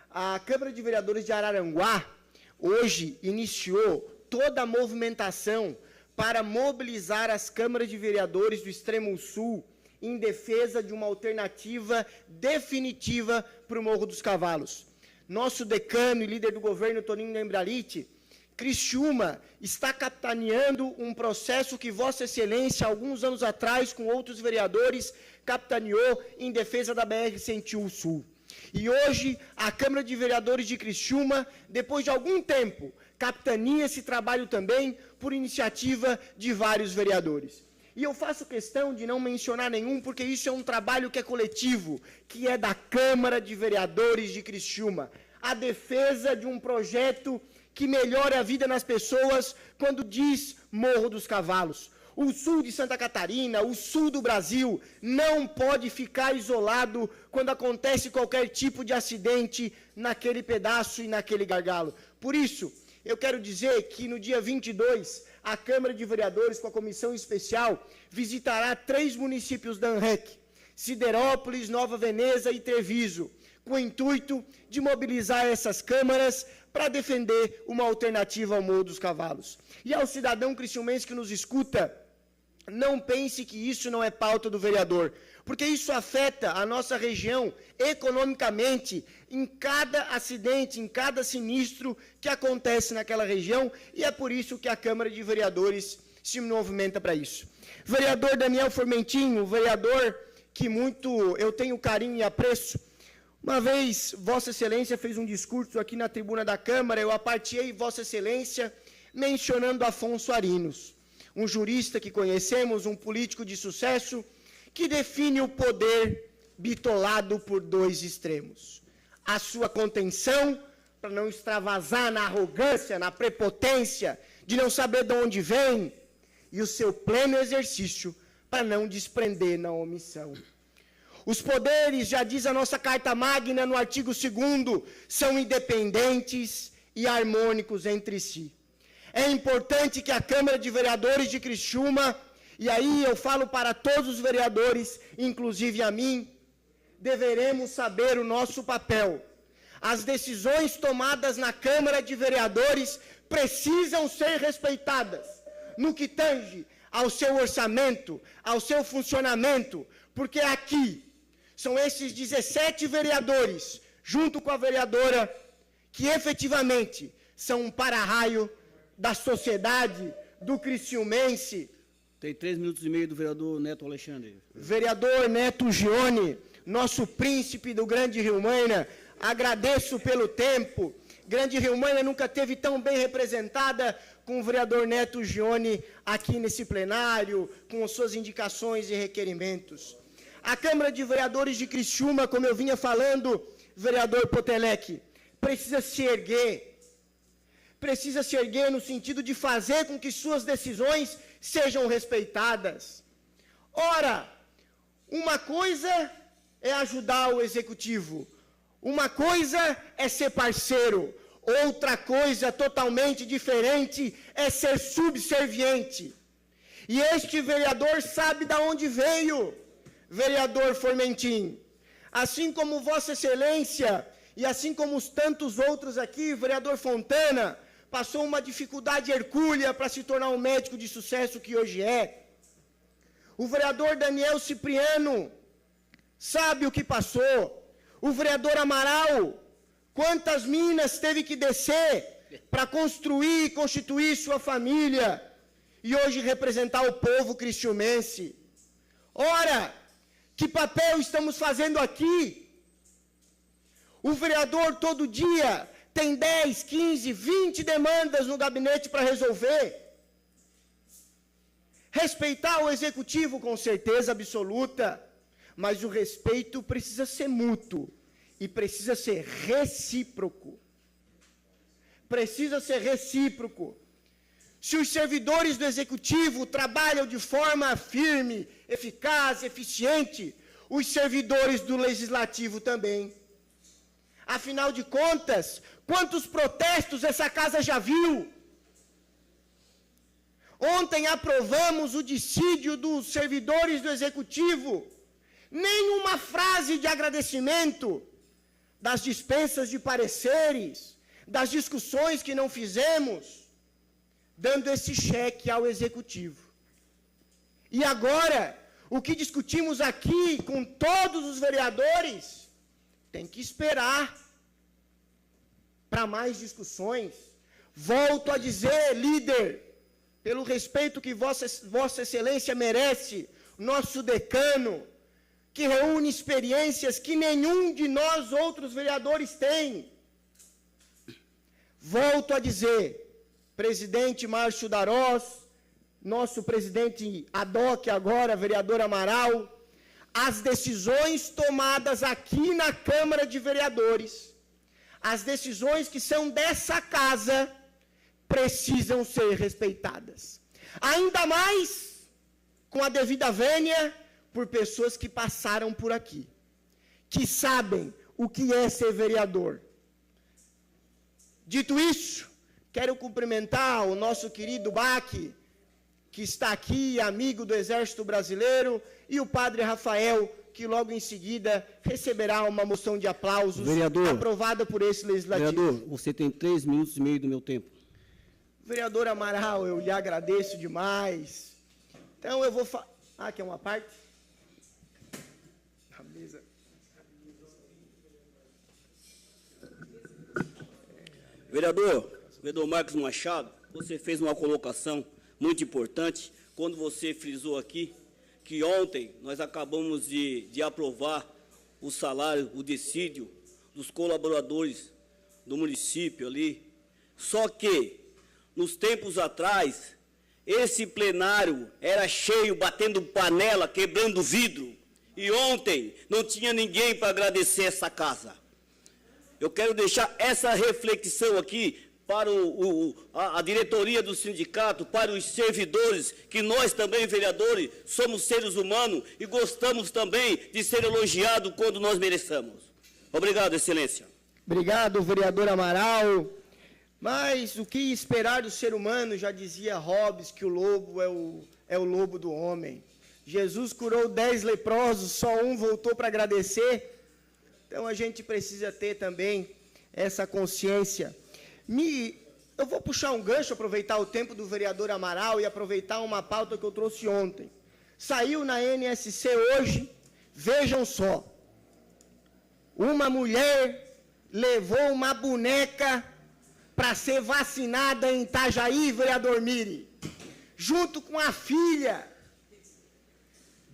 A Câmara de Vereadores de Araranguá hoje iniciou toda a movimentação para mobilizar as câmaras de vereadores do Extremo Sul em defesa de uma alternativa definitiva para o Morro dos Cavalos. nosso decano e líder do governo, Toninho Lembralite, Criciúma está capitaneando um processo que Vossa Excelência, alguns anos atrás, com outros vereadores, capitaneou em defesa da BR-101 Sul. E hoje, a Câmara de Vereadores de Criciúma, depois de algum tempo, capitania esse trabalho também por iniciativa de vários vereadores. E eu faço questão de não mencionar nenhum, porque isso é um trabalho que é coletivo, que é da Câmara de Vereadores de Criciúma. A defesa de um projeto que melhore a vida nas pessoas quando diz Morro dos Cavalos. O sul de Santa Catarina, o sul do Brasil, não pode ficar isolado quando acontece qualquer tipo de acidente naquele pedaço e naquele gargalo. Por isso, eu quero dizer que no dia 22, a Câmara de Vereadores, com a comissão especial, visitará 3 municípios da ANREC, Siderópolis, Nova Veneza e Treviso, com o intuito de mobilizar essas câmaras para defender uma alternativa ao Morro dos Cavalos. E ao cidadão criciumense que nos escuta, não pense que isso não é pauta do vereador, porque isso afeta a nossa região economicamente em cada acidente, em cada sinistro que acontece naquela região, e é por isso que a Câmara de Vereadores se movimenta para isso. Vereador Daniel Formentinho, vereador que muito eu tenho carinho e apreço, uma vez Vossa Excelência fez um discurso aqui na tribuna da Câmara, eu aparteei Vossa Excelência mencionando Afonso Arinos, um jurista que conhecemos, um político de sucesso, que define o poder bitolado por 2 extremos. A sua contenção, para não extravasar na arrogância, na prepotência, de não saber de onde vem, e o seu pleno exercício, para não desprender na omissão. Os poderes, já diz a nossa Carta Magna no artigo 2º, são independentes e harmônicos entre si. É importante que a Câmara de Vereadores de Criciúma, e aí eu falo para todos os vereadores, inclusive a mim, deveremos saber o nosso papel. As decisões tomadas na Câmara de Vereadores precisam ser respeitadas no que tange ao seu orçamento, ao seu funcionamento, porque aqui são esses 17 vereadores, junto com a vereadora, que efetivamente são um para-raio da sociedade, do criciumense. Tem 3 minutos e meio do vereador Neto Alexandre. Vereador Neto Gione, nosso príncipe do Grande Rio Maina, agradeço pelo tempo. Grande Rio Maina nunca teve tão bem representada com o vereador Neto Gione aqui nesse plenário, com suas indicações e requerimentos. A Câmara de Vereadores de Criciúma, como eu vinha falando, vereador Potelec, precisa se erguer no sentido de fazer com que suas decisões sejam respeitadas. Ora, uma coisa é ajudar o executivo, uma coisa é ser parceiro, outra coisa totalmente diferente é ser subserviente. E este vereador sabe de onde veio, vereador Formentinho. Assim como Vossa Excelência, e assim como os tantos outros aqui, vereador Fontana, passou uma dificuldade hercúlea para se tornar um médico de sucesso que hoje é. O vereador Daniel Cipriano sabe o que passou. O vereador Amaral, quantas minas teve que descer para construir e constituir sua família e hoje representar o povo criciumense. Ora, que papel estamos fazendo aqui? O vereador todo dia tem 10, 15, 20 demandas no gabinete para resolver. Respeitar o executivo com certeza absoluta, mas o respeito precisa ser mútuo e precisa ser recíproco. Precisa ser recíproco. Se os servidores do executivo trabalham de forma firme, eficaz, eficiente, os servidores do legislativo também. Afinal de contas, quantos protestos essa casa já viu? Ontem aprovamos o dissídio dos servidores do executivo. Nenhuma frase de agradecimento das dispensas de pareceres, das discussões que não fizemos, dando esse cheque ao executivo. E agora, o que discutimos aqui com todos os vereadores, tem que esperar para mais discussões. Volto a dizer, líder, pelo respeito que Vossa Excelência merece, nosso decano, que reúne experiências que nenhum de nós outros vereadores tem. Volto a dizer, presidente Márcio Darós, nosso presidente ad hoc agora, vereador Amaral, as decisões tomadas aqui na Câmara de Vereadores, as decisões que são dessa casa, precisam ser respeitadas. Ainda mais com a devida vênia por pessoas que passaram por aqui, que sabem o que é ser vereador. Dito isso, quero cumprimentar o nosso querido Baque, que está aqui, amigo do Exército Brasileiro, e o padre Rafael, que logo em seguida receberá uma moção de aplausos aprovada por esse legislativo. Vereador, você tem 3 minutos e meio do meu tempo. Vereador Amaral, eu lhe agradeço demais. Então eu vou falar... Ah, quer uma parte? A mesa... Vereador Marcos Machado, você fez uma colocação muito importante quando você frisou aqui que ontem nós acabamos de aprovar o salário, o dissídio dos colaboradores do município ali. Só que, nos tempos atrás, esse plenário era cheio, batendo panela, quebrando vidro. E ontem não tinha ninguém para agradecer essa casa. Eu quero deixar essa reflexão aqui para a diretoria do sindicato, para os servidores, que nós também, vereadores, somos seres humanos e gostamos também de ser elogiados quando nós mereçamos. Obrigado, Excelência. Obrigado, vereador Amaral. Mas o que esperar do ser humano, já dizia Hobbes, que o lobo é o lobo do homem. Jesus curou 10 leprosos, só um voltou para agradecer. Então a gente precisa ter também essa consciência. Eu vou puxar um gancho, aproveitar o tempo do vereador Amaral e aproveitar uma pauta que eu trouxe ontem. Saiu na NSC hoje, vejam só. Uma mulher levou uma boneca para ser vacinada em Itajaí, vereador Miri, junto com a filha.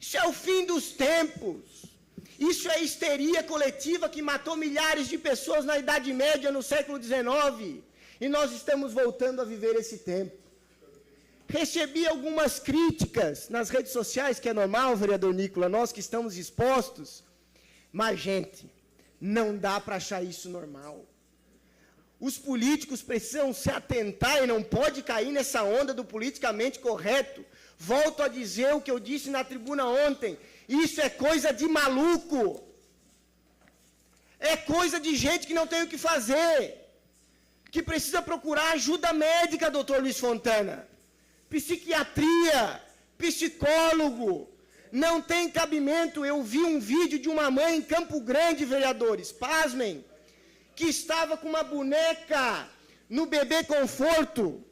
Isso é o fim dos tempos. Isso é histeria coletiva que matou milhares de pessoas na Idade Média, no século XIX. E nós estamos voltando a viver esse tempo. Recebi algumas críticas nas redes sociais, que é normal, vereador Nicola, nós que estamos expostos. Mas, gente, não dá para achar isso normal. Os políticos precisam se atentar e não pode cair nessa onda do politicamente correto. Volto a dizer o que eu disse na tribuna ontem. Isso é coisa de maluco. É coisa de gente que não tem o que fazer. Que precisa procurar ajuda médica, doutor Luiz Fontana. Psiquiatria, psicólogo. Não tem cabimento. Eu vi um vídeo de uma mãe em Campo Grande, vereadores, pasmem, que estava com uma boneca no bebê conforto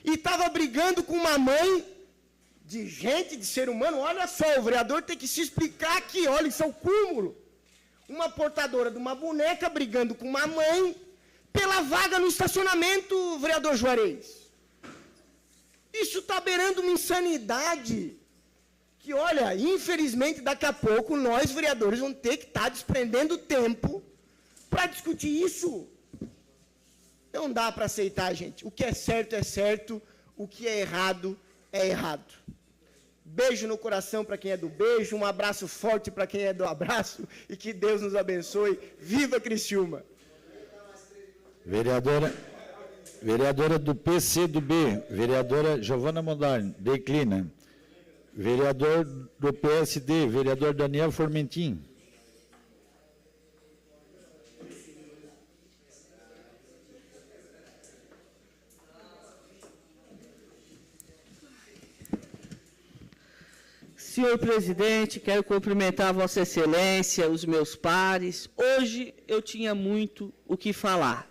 e estava brigando com uma mãe de gente, de ser humano. Olha só, o vereador tem que se explicar aqui, olha, isso é o cúmulo. Uma portadora de uma boneca brigando com uma mãe pela vaga no estacionamento, vereador Juarez. Isso está beirando uma insanidade que, olha, infelizmente, daqui a pouco nós, vereadores, vamos ter que estar desprendendo tempo para discutir isso. Não dá para aceitar, gente. O que é certo, o que é errado. Beijo no coração para quem é do beijo, um abraço forte para quem é do abraço e que Deus nos abençoe. Viva Criciúma! Vereadora do PCdoB, vereadora Giovana Mondani, declina. Vereador do PSD, vereador Daniel Formentin. Senhor presidente, quero cumprimentar Vossa Excelência, os meus pares. Hoje eu tinha muito o que falar,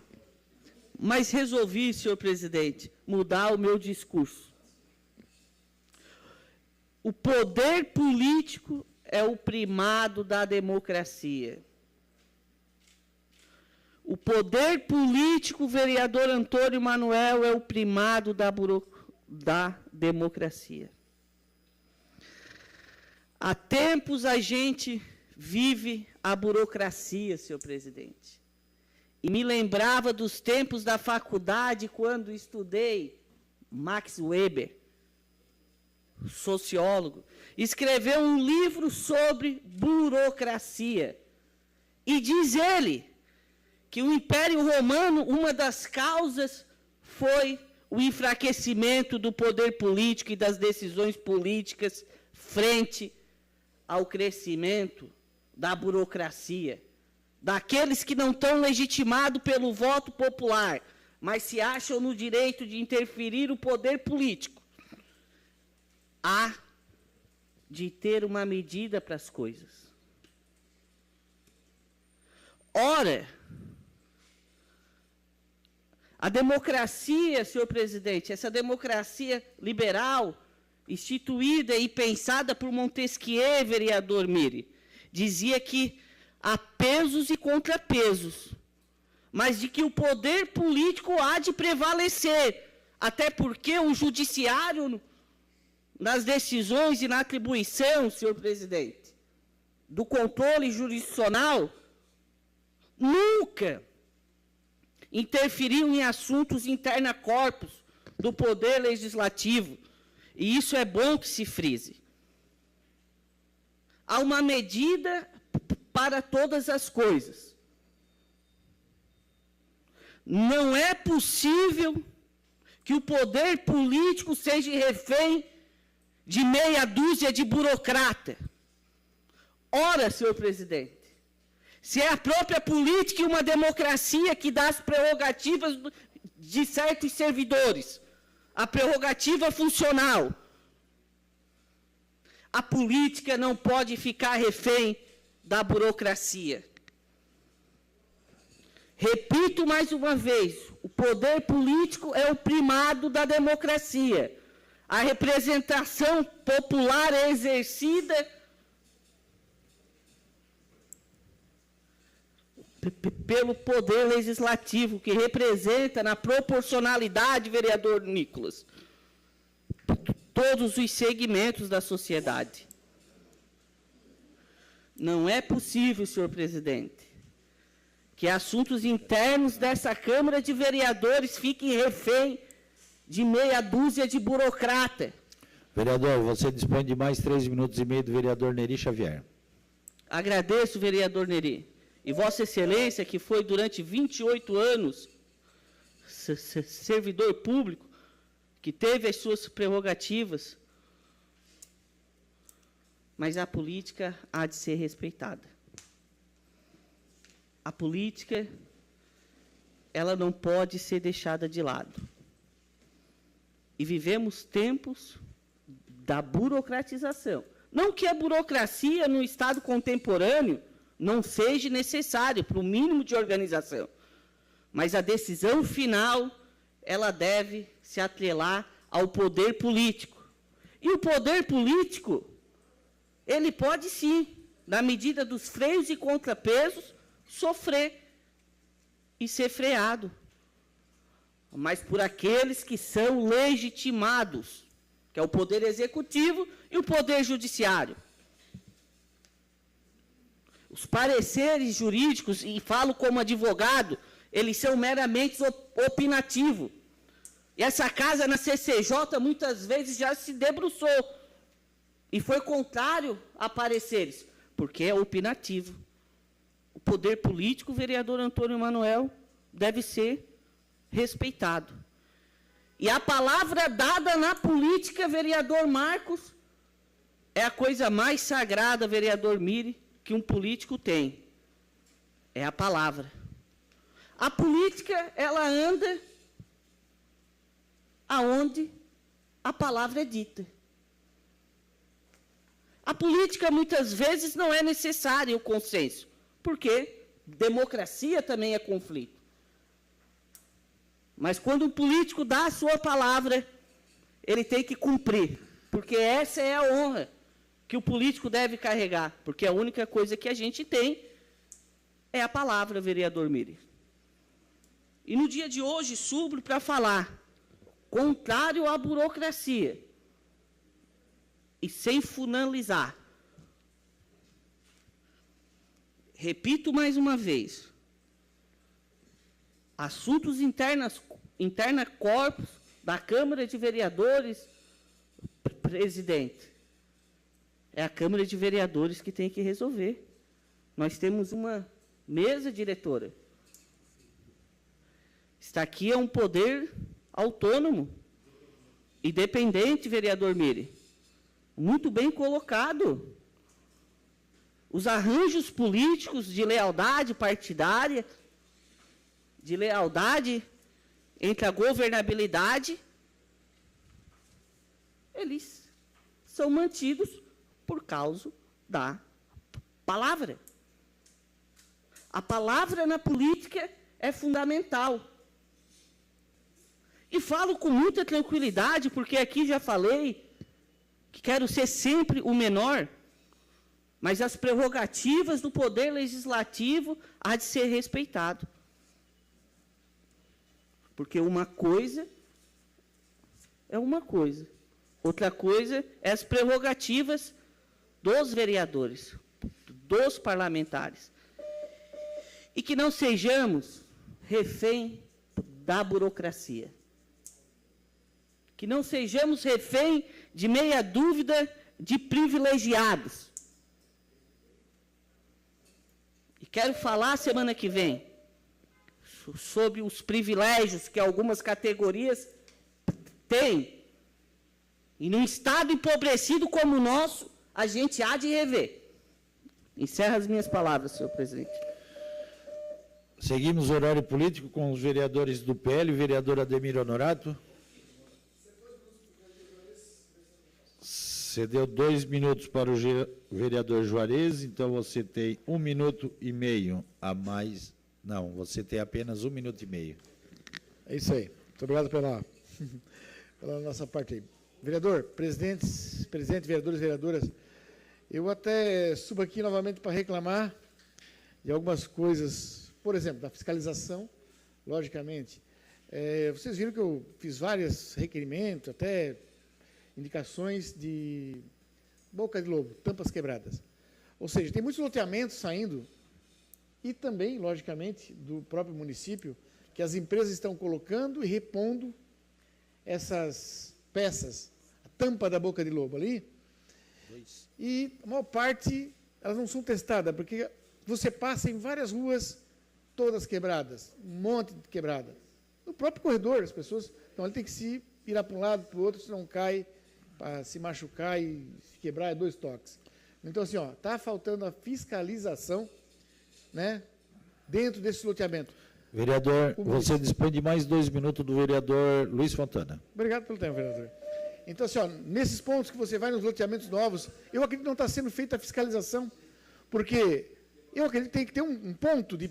mas resolvi, senhor presidente, mudar o meu discurso. O poder político é o primado da democracia. O poder político, vereador Antônio Manuel, é o primado da democracia. Há tempos a gente vive a burocracia, senhor presidente. E me lembrava dos tempos da faculdade, quando estudei Max Weber, sociólogo, escreveu um livro sobre burocracia. E diz ele que o Império Romano, uma das causas foi o enfraquecimento do poder político e das decisões políticas frente ao crescimento da burocracia, daqueles que não estão legitimados pelo voto popular, mas se acham no direito de interferir o poder político. Há de ter uma medida para as coisas. Ora, a democracia, senhor presidente, essa democracia liberal, instituída e pensada por Montesquieu, vereador Miri, dizia que há pesos e contrapesos, mas de que o poder político há de prevalecer, até porque o judiciário, nas decisões e na atribuição, senhor presidente, do controle jurisdicional, nunca interferiu em assuntos interna corpus do poder legislativo. E isso é bom que se frise. Há uma medida para todas as coisas. Não é possível que o poder político seja refém de meia dúzia de burocrata. Ora, senhor presidente, se é a própria política e uma democracia que dá as prerrogativas de certos servidores, a prerrogativa funcional, a política não pode ficar refém da burocracia. Repito mais uma vez, o poder político é o primado da democracia. A representação popular é exercida pelo poder legislativo, que representa na proporcionalidade, vereador Nicolas, todos os segmentos da sociedade. Não é possível, senhor presidente, que assuntos internos dessa Câmara de Vereadores fiquem refém de meia dúzia de burocrata. Vereador, você dispõe de mais 3 minutos e meio do vereador Neri Xavier. Agradeço, vereador Neri. E Vossa Excelência, que foi durante 28 anos servidor público, que teve as suas prerrogativas, mas a política há de ser respeitada. A política, ela não pode ser deixada de lado. E vivemos tempos da burocratização. Não que a burocracia no Estado contemporâneo não seja necessário para o mínimo de organização, mas a decisão final, ela deve se atrelar ao poder político. E o poder político, ele pode sim, na medida dos freios e contrapesos, sofrer e ser freado, mas por aqueles que são legitimados, que é o poder executivo e o poder judiciário. Os pareceres jurídicos, e falo como advogado, eles são meramente opinativos. E essa casa na CCJ muitas vezes já se debruçou e foi contrário a pareceres, porque é opinativo. O poder político, o vereador Antônio Manuel, deve ser respeitado. E a palavra dada na política, vereador Marcos, é a coisa mais sagrada, vereador Miri, que um político tem. É a palavra. A política, ela anda aonde a palavra é dita. A política, muitas vezes, não é necessário o consenso, porque democracia também é conflito. Mas quando um político dá a sua palavra, ele tem que cumprir, porque essa é a honra que o político deve carregar, porque a única coisa que a gente tem é a palavra, vereador Miri. E no dia de hoje, subo para falar, contrário à burocracia, e sem finalizar. Repito mais uma vez, assuntos interna corpus da Câmara de Vereadores, presidente, é a Câmara de Vereadores que tem que resolver. Nós temos uma mesa diretora. Está aqui é um poder autônomo, independente, vereador Miri. Muito bem colocado. Os arranjos políticos de lealdade partidária, de lealdade entre a governabilidade, eles são mantidos por causa da palavra. A palavra na política é fundamental. E falo com muita tranquilidade, porque aqui já falei que quero ser sempre o menor, mas as prerrogativas do poder legislativo há de ser respeitado. Porque uma coisa é uma coisa, outra coisa é as prerrogativas dos vereadores, dos parlamentares. E que não sejamos refém da burocracia. Que não sejamos refém de meia dúvida de privilegiados. E quero falar semana que vem sobre os privilégios que algumas categorias têm. E num estado empobrecido como o nosso, a gente há de rever. Encerro as minhas palavras, senhor presidente. Seguimos o horário político com os vereadores do PL, vereador Ademir Honorato. Cedeu 2 minutos para o vereador Juarez, então você tem 1 minuto e meio a mais. Não, você tem apenas 1 minuto e meio. É isso aí. Muito obrigado pela nossa parte aí. Vereador, presidente, vereadores e vereadoras, eu até subo aqui novamente para reclamar de algumas coisas, por exemplo, da fiscalização, logicamente. Vocês viram que eu fiz vários requerimentos, até indicações de boca de lobo, tampas quebradas. Ou seja, tem muitos loteamentos saindo, e também, logicamente, do próprio município, que as empresas estão colocando e repondo essas peças, a tampa da boca de lobo ali, e a maior parte, elas não são testadas, porque você passa em várias ruas, todas quebradas, um monte de quebrada. No próprio corredor, as pessoas, então ele tem que se virar para um lado, para o outro, senão cai, para se machucar e se quebrar, é 2 toques. Então, assim, está faltando a fiscalização, né, dentro desse loteamento. Vereador, você dispõe de mais 2 minutos do vereador Luiz Fontana. Obrigado pelo tempo, vereador. Então, assim, nesses pontos que você vai nos loteamentos novos, eu acredito que não está sendo feita a fiscalização, porque eu acredito que tem que ter um ponto de...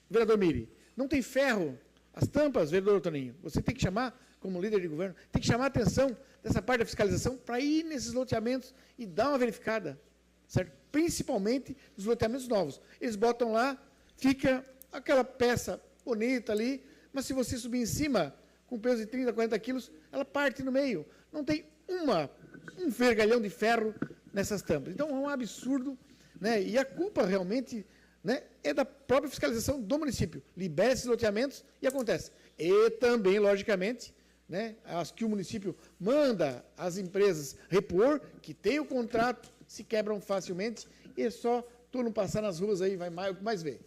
Vereador Miri, não tem ferro, as tampas, vereador Toninho, você tem que chamar, como líder de governo, tem que chamar a atenção dessa parte da fiscalização para ir nesses loteamentos e dar uma verificada, certo? Principalmente nos loteamentos novos. Eles botam lá, fica aquela peça bonita ali, mas se você subir em cima, com peso de 30, 40 quilos, ela parte no meio. Não tem um vergalhão de ferro nessas tampas. Então, é um absurdo, né? E a culpa realmente, né, é da própria fiscalização do município. Libera esses loteamentos e acontece. E também, logicamente, né, as que o município manda as empresas repor, que tem o contrato, se quebram facilmente, e só tu não passar nas ruas aí, vai mais ver.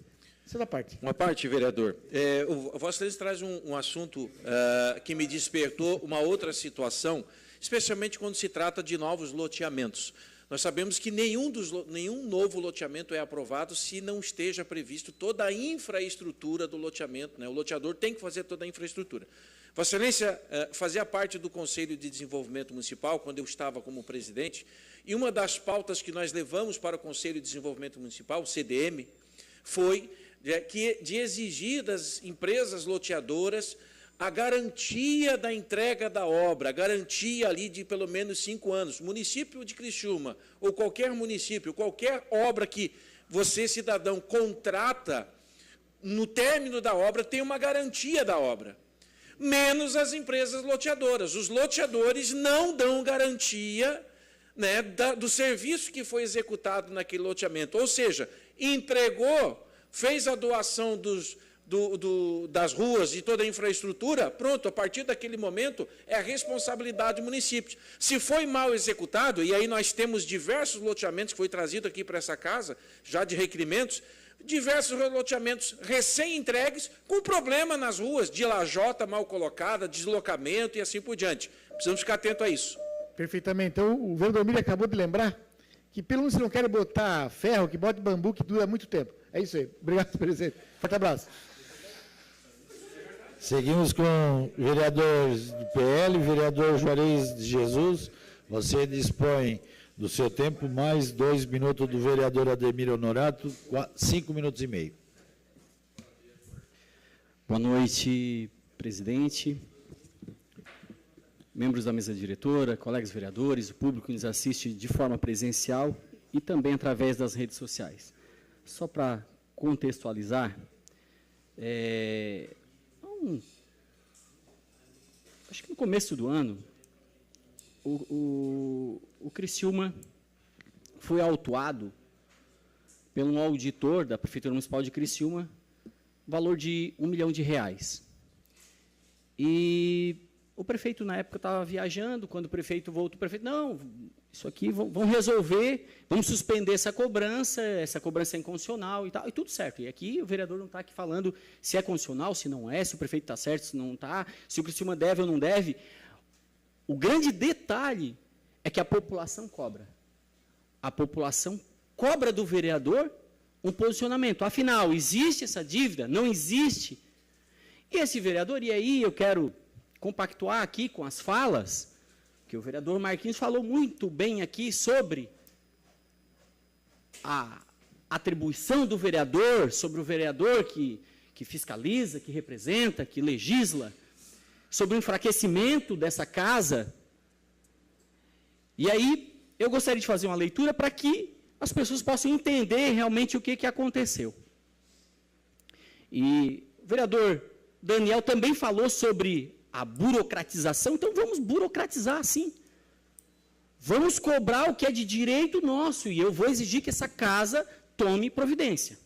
Isso é da parte. Uma parte, vereador. O Vossa Excelência traz um assunto que me despertou uma outra situação, especialmente quando se trata de novos loteamentos. Nós sabemos que nenhum novo loteamento é aprovado se não esteja previsto toda a infraestrutura do loteamento, né? O loteador tem que fazer toda a infraestrutura. Vossa Excelência fazia parte do Conselho de Desenvolvimento Municipal, quando eu estava como presidente, e uma das pautas que nós levamos para o Conselho de Desenvolvimento Municipal, o CDM, foi de exigir das empresas loteadoras a garantia da entrega da obra, a garantia ali de pelo menos 5 anos. O município de Criciúma, ou qualquer município, qualquer obra que você, cidadão, contrata no término da obra, tem uma garantia da obra, menos as empresas loteadoras. Os loteadores não dão garantia, né, do serviço que foi executado naquele loteamento. Ou seja, entregou, fez a doação das ruas e toda a infraestrutura, pronto, a partir daquele momento é a responsabilidade do município. Se foi mal executado, e aí nós temos diversos loteamentos que foi trazido aqui para essa casa, já de requerimentos, diversos loteamentos recém-entregues com problema nas ruas, de lajota mal colocada, deslocamento e assim por diante. Precisamos ficar atentos a isso. Perfeitamente. Então, o vereador Miller acabou de lembrar que, pelo menos, se não quer botar ferro, que bote bambu, que dura muito tempo. É isso aí. Obrigado, presidente. Forte abraço. Seguimos com o vereador do PL, vereador Juarez de Jesus. Você dispõe do seu tempo, mais 2 minutos do vereador Ademir Honorato, 5 minutos e meio. Boa noite, presidente, membros da mesa diretora, colegas vereadores, o público que nos assiste de forma presencial e também através das redes sociais. Só para contextualizar, acho que no começo do ano, o Criciúma foi autuado pelo auditor da Prefeitura Municipal de Criciúma, valor de R$1 milhão. E o prefeito, na época, estava viajando, quando o prefeito voltou, o prefeito, não, isso aqui, vamos resolver, vamos suspender essa cobrança é inconstitucional e tal, e tudo certo. E aqui o vereador não está aqui falando se é constitucional, se não é, se o prefeito está certo, se não está, se o Criciúma deve ou não deve. O grande detalhe é que a população cobra. A população cobra do vereador um posicionamento. Afinal, existe essa dívida? Não existe? E esse vereador, e aí eu quero compactuar aqui com as falas, que o vereador Marquinhos falou muito bem aqui sobre a atribuição do vereador, sobre o vereador que fiscaliza, que representa, que legisla, sobre o enfraquecimento dessa casa. E aí, eu gostaria de fazer uma leitura para que as pessoas possam entender realmente o que aconteceu. E o vereador Daniel também falou sobre a burocratização, então vamos burocratizar, sim. Vamos cobrar o que é de direito nosso, e eu vou exigir que essa casa tome providência.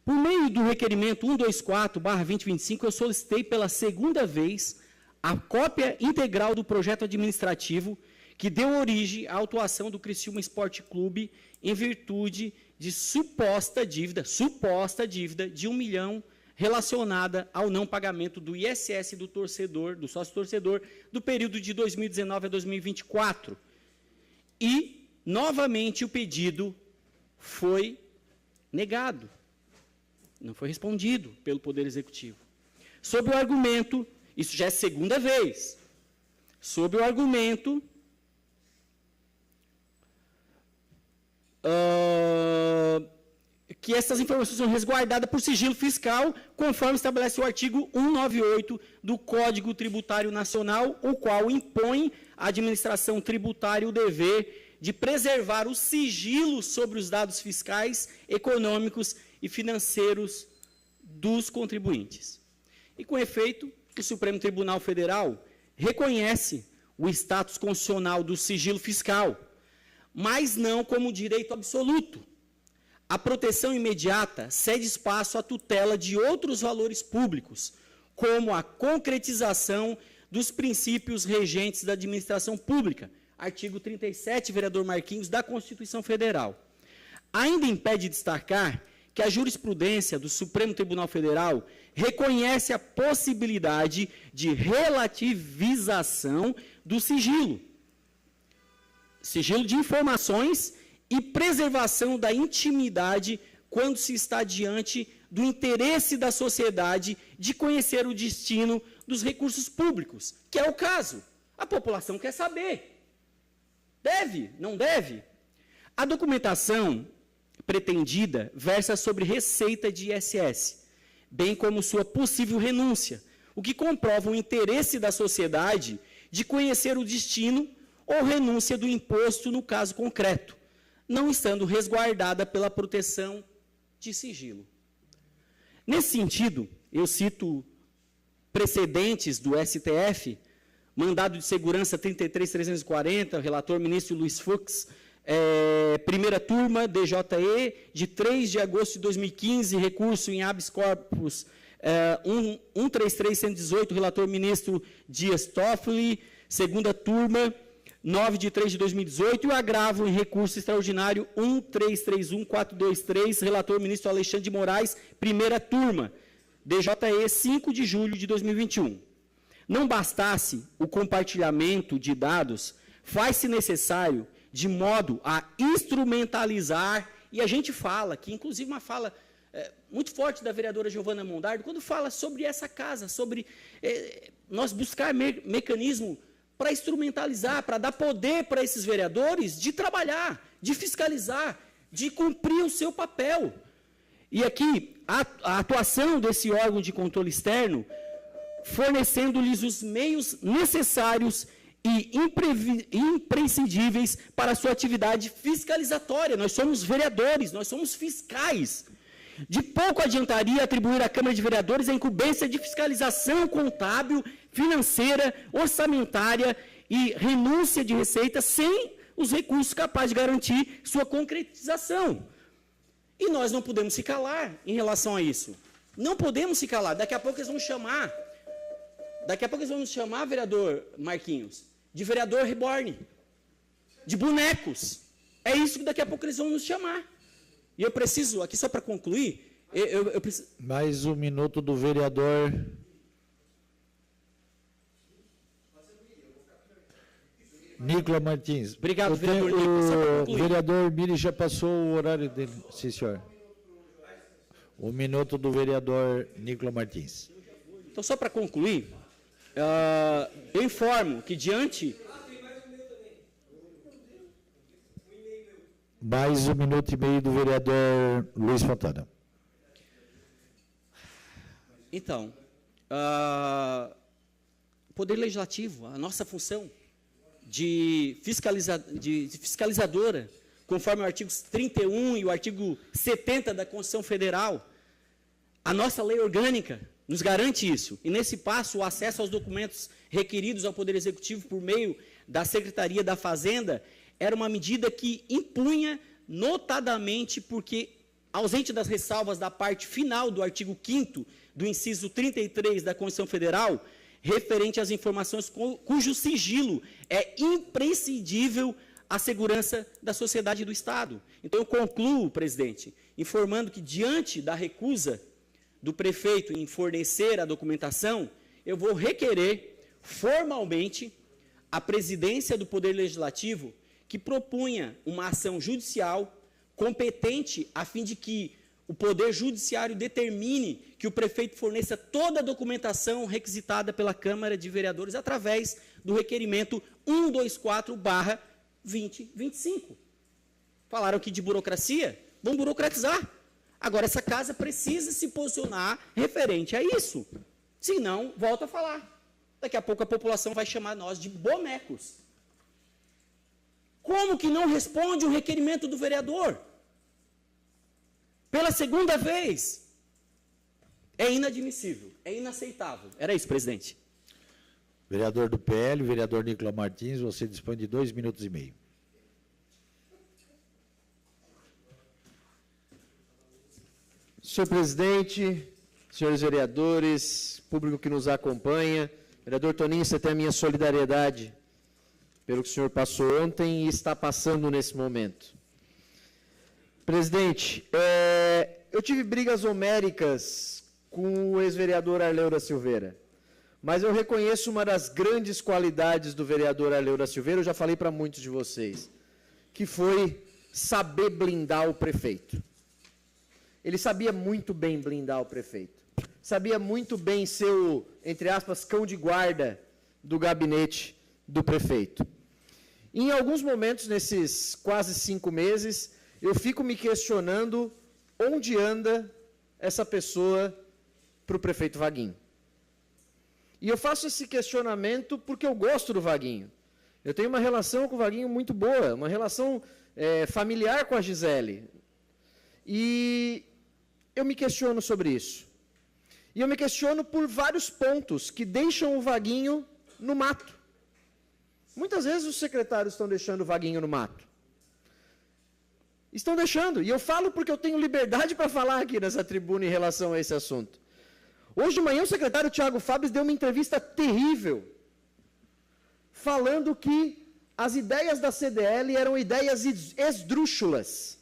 Por meio do requerimento 124/2025, eu solicitei pela segunda vez a cópia integral do projeto administrativo que deu origem à autuação do Criciúma Esporte Clube em virtude de suposta dívida de R$1 milhão relacionada ao não pagamento do ISS do torcedor, do sócio-torcedor, do período de 2019 a 2024. E, novamente, o pedido foi negado. Não foi respondido pelo Poder Executivo. Sob o argumento, isso já é a segunda vez, sob o argumento que essas informações são resguardadas por sigilo fiscal, conforme estabelece o artigo 198 do Código Tributário Nacional, o qual impõe à administração tributária o dever de preservar o sigilo sobre os dados fiscais, econômicos e financeiros dos contribuintes. E, com efeito, o Supremo Tribunal Federal reconhece o status constitucional do sigilo fiscal, mas não como direito absoluto. A proteção imediata cede espaço à tutela de outros valores públicos, como a concretização dos princípios regentes da administração pública, artigo 37, vereador Marquinhos, da Constituição Federal. Ainda impede destacar que a jurisprudência do Supremo Tribunal Federal reconhece a possibilidade de relativização do sigilo de informações e preservação da intimidade quando se está diante do interesse da sociedade de conhecer o destino dos recursos públicos, que é o caso. A população quer saber. Deve? Não deve? A documentação pretendida versa sobre receita de ISS, bem como sua possível renúncia, o que comprova o interesse da sociedade de conhecer o destino ou renúncia do imposto no caso concreto, não estando resguardada pela proteção de sigilo. Nesse sentido, eu cito precedentes do STF, mandado de segurança 33.340, relator ministro Luiz Fux, primeira turma, DJE, de 3 de agosto de 2015, recurso em habeas corpus 133.118, relator ministro Dias Toffoli, segunda turma, 9 de 3 de 2018, e o agravo em recurso extraordinário 1331423, relator ministro Alexandre de Moraes, primeira turma, DJE, 5 de julho de 2021. Não bastasse o compartilhamento de dados, faz-se necessário de modo a instrumentalizar, e a gente fala, que inclusive uma fala muito forte da vereadora Giovana Mondardo, quando fala sobre essa casa, sobre nós buscar mecanismo para instrumentalizar, para dar poder para esses vereadores de trabalhar, de fiscalizar, de cumprir o seu papel. E aqui, a atuação desse órgão de controle externo, fornecendo-lhes os meios necessários e imprescindíveis para a sua atividade fiscalizatória. Nós somos vereadores, nós somos fiscais. De pouco adiantaria atribuir à Câmara de Vereadores a incumbência de fiscalização contábil, financeira, orçamentária e renúncia de receita sem os recursos capazes de garantir sua concretização. E nós não podemos se calar em relação a isso. Não podemos se calar. Daqui a pouco eles vão chamar, vereador Marquinhos, de vereador reborn, de bonecos. É isso que daqui a pouco eles vão nos chamar. E eu preciso, aqui só para concluir, eu preciso... Mais um minuto do vereador... Nicolas Martins. Obrigado, vereador Nicolas. O vereador Miri já passou o horário dele. Sim, senhor. Um minuto do vereador Nicolas Martins. Então, só para concluir, eu informo que diante... Mais um minuto e meio do vereador Luiz Fontana. Então, o Poder Legislativo, a nossa função de fiscalizadora, conforme o artigo 31 e o artigo 70 da Constituição Federal, a nossa lei orgânica nos garante isso. E, nesse passo, o acesso aos documentos requeridos ao Poder Executivo por meio da Secretaria da Fazenda era uma medida que impunha, notadamente, porque, ausente das ressalvas da parte final do artigo 5º do inciso 33 da Constituição Federal, referente às informações cujo sigilo é imprescindível à segurança da sociedade e do Estado. Então, eu concluo, presidente, informando que, diante da recusa do prefeito em fornecer a documentação, eu vou requerer formalmente a presidência do Poder Legislativo que propunha uma ação judicial competente a fim de que o Poder Judiciário determine que o prefeito forneça toda a documentação requisitada pela Câmara de Vereadores através do requerimento 124/2025. Falaram que de burocracia, vão burocratizar. Agora, essa casa precisa se posicionar referente a isso. Senão, volta a falar. Daqui a pouco a população vai chamar nós de bonecos. Como que não responde o requerimento do vereador? Pela segunda vez. É inadmissível, é inaceitável. Era isso, presidente. Vereador do PL, vereador Nicolas Martins, você dispõe de 2 minutos e meio. Senhor presidente, senhores vereadores, público que nos acompanha, vereador Toninho, você tem a minha solidariedade pelo que o senhor passou ontem e está passando nesse momento. Presidente, eu tive brigas homéricas com o ex-vereador Arleu da Silveira, mas eu reconheço uma das grandes qualidades do vereador Arleu da Silveira, eu já falei para muitos de vocês, que foi saber blindar o prefeito. Ele sabia muito bem blindar o prefeito, sabia muito bem ser o, entre aspas, cão de guarda do gabinete do prefeito. Em alguns momentos, nesses quase 5 meses, eu fico me questionando onde anda essa pessoa para o prefeito Vaguinho. E eu faço esse questionamento porque eu gosto do Vaguinho. Eu tenho uma relação com o Vaguinho muito boa, uma relação familiar com a Gisele. E eu me questiono sobre isso. E eu me questiono por vários pontos que deixam o Vaguinho no mato. Muitas vezes os secretários estão deixando o Vaguinho no mato. Estão deixando. E eu falo porque eu tenho liberdade para falar aqui nessa tribuna em relação a esse assunto. Hoje de manhã o secretário Tiago Fábio deu uma entrevista terrível, falando que as ideias da CDL eram ideias esdrúxulas.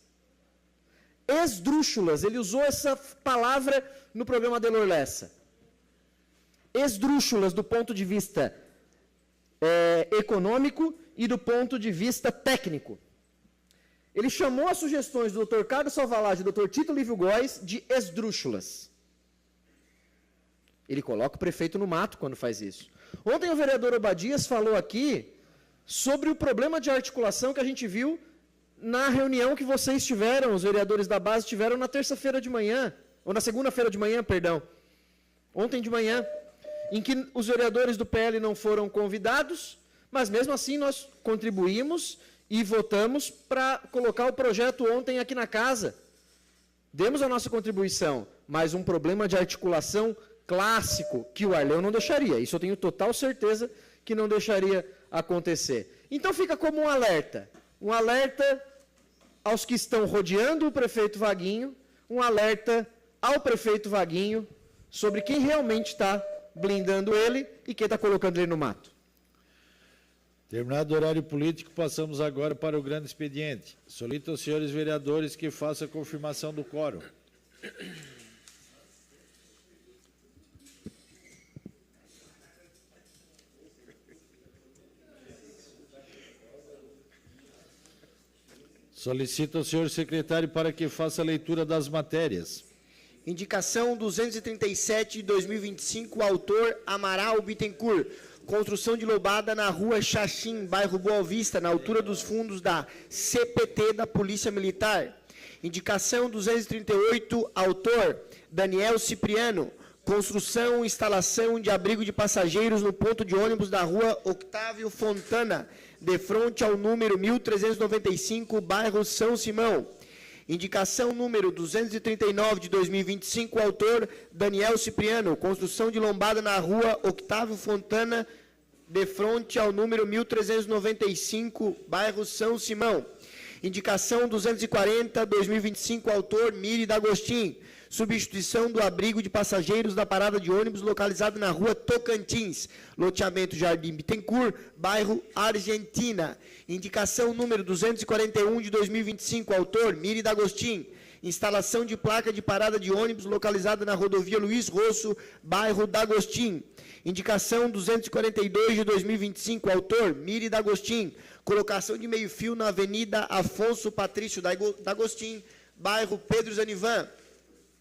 Esdrúxulas, ele usou essa palavra no programa Delor Lessa. Esdrúxulas do ponto de vista econômico e do ponto de vista técnico. Ele chamou as sugestões do Dr. Carlos Salvalage e do Dr. Tito Lívio Góes de esdrúxulas. Ele coloca o prefeito no mato quando faz isso. Ontem o vereador Obadias falou aqui sobre o problema de articulação que a gente viu na reunião que vocês tiveram, os vereadores da base tiveram na terça-feira de manhã, ou na segunda-feira de manhã, perdão, ontem de manhã, em que os vereadores do PL não foram convidados, mas mesmo assim nós contribuímos e votamos para colocar o projeto ontem aqui na casa. Demos a nossa contribuição, mas um problema de articulação clássico que o Arleu não deixaria. Isso eu tenho total certeza que não deixaria acontecer. Então fica como um alerta aos que estão rodeando o prefeito Vaguinho, um alerta ao prefeito Vaguinho sobre quem realmente está blindando ele e quem está colocando ele no mato. Terminado o horário político, passamos agora para o grande expediente. Solicito aos senhores vereadores que façam a confirmação do quórum. Solicito ao senhor secretário para que faça a leitura das matérias. Indicação 237 de 2025, autor Amaral Bittencourt. Construção de lombada na rua Xaxim, bairro Boa Vista, na altura dos fundos da CPT da Polícia Militar. Indicação 238, autor Daniel Cipriano. Construção e instalação de abrigo de passageiros no ponto de ônibus da rua Octávio Fontana, de frente ao número 1395, bairro São Simão. Indicação número 239 de 2025, autor Daniel Cipriano. Construção de lombada na rua Octávio Fontana, de frente ao número 1395, bairro São Simão. Indicação 240, 2025, autor Miri D'Agostin. Substituição do abrigo de passageiros da parada de ônibus localizado na rua Tocantins, loteamento Jardim Bittencourt, bairro Argentina. Indicação número 241 de 2025, autor Miri D'Agostin. Instalação de placa de parada de ônibus localizada na rodovia Luiz Rosso, bairro D'Agostin. Indicação 242 de 2025, autor Miri D'Agostin. Colocação de meio-fio na Avenida Afonso Patrício D'Agostin, bairro Pedro Zanivan.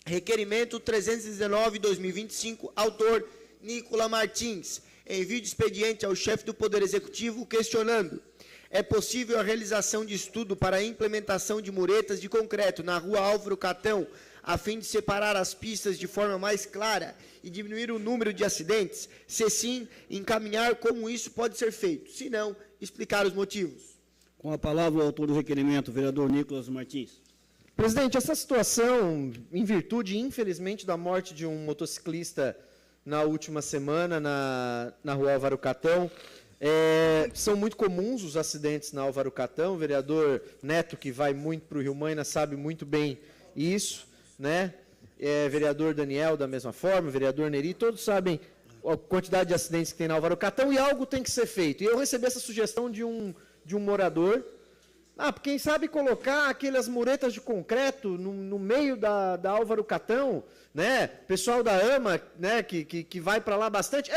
Requerimento 319/2025, autor Nicola Martins. Envio de expediente ao chefe do Poder Executivo questionando: é possível a realização de estudo para a implementação de muretas de concreto na rua Álvaro Catão, a fim de separar as pistas de forma mais clara e diminuir o número de acidentes? Se sim, encaminhar como isso pode ser feito. Se não, explicar os motivos. Com a palavra o autor do requerimento, vereador Nicolas Martins. Presidente, essa situação, em virtude, infelizmente, da morte de um motociclista na última semana na rua Álvaro Catão, são muito comuns os acidentes na Álvaro Catão. O vereador Neto, que vai muito para o Rio Maina, sabe muito bem isso, né? Vereador Daniel, da mesma forma, vereador Neri, todos sabem a quantidade de acidentes que tem na Álvaro Catão e algo tem que ser feito. E eu recebi essa sugestão de um morador. Quem sabe colocar aquelas muretas de concreto no meio da Álvaro Catão, né? Pessoal da AMA, né? Que vai para lá bastante.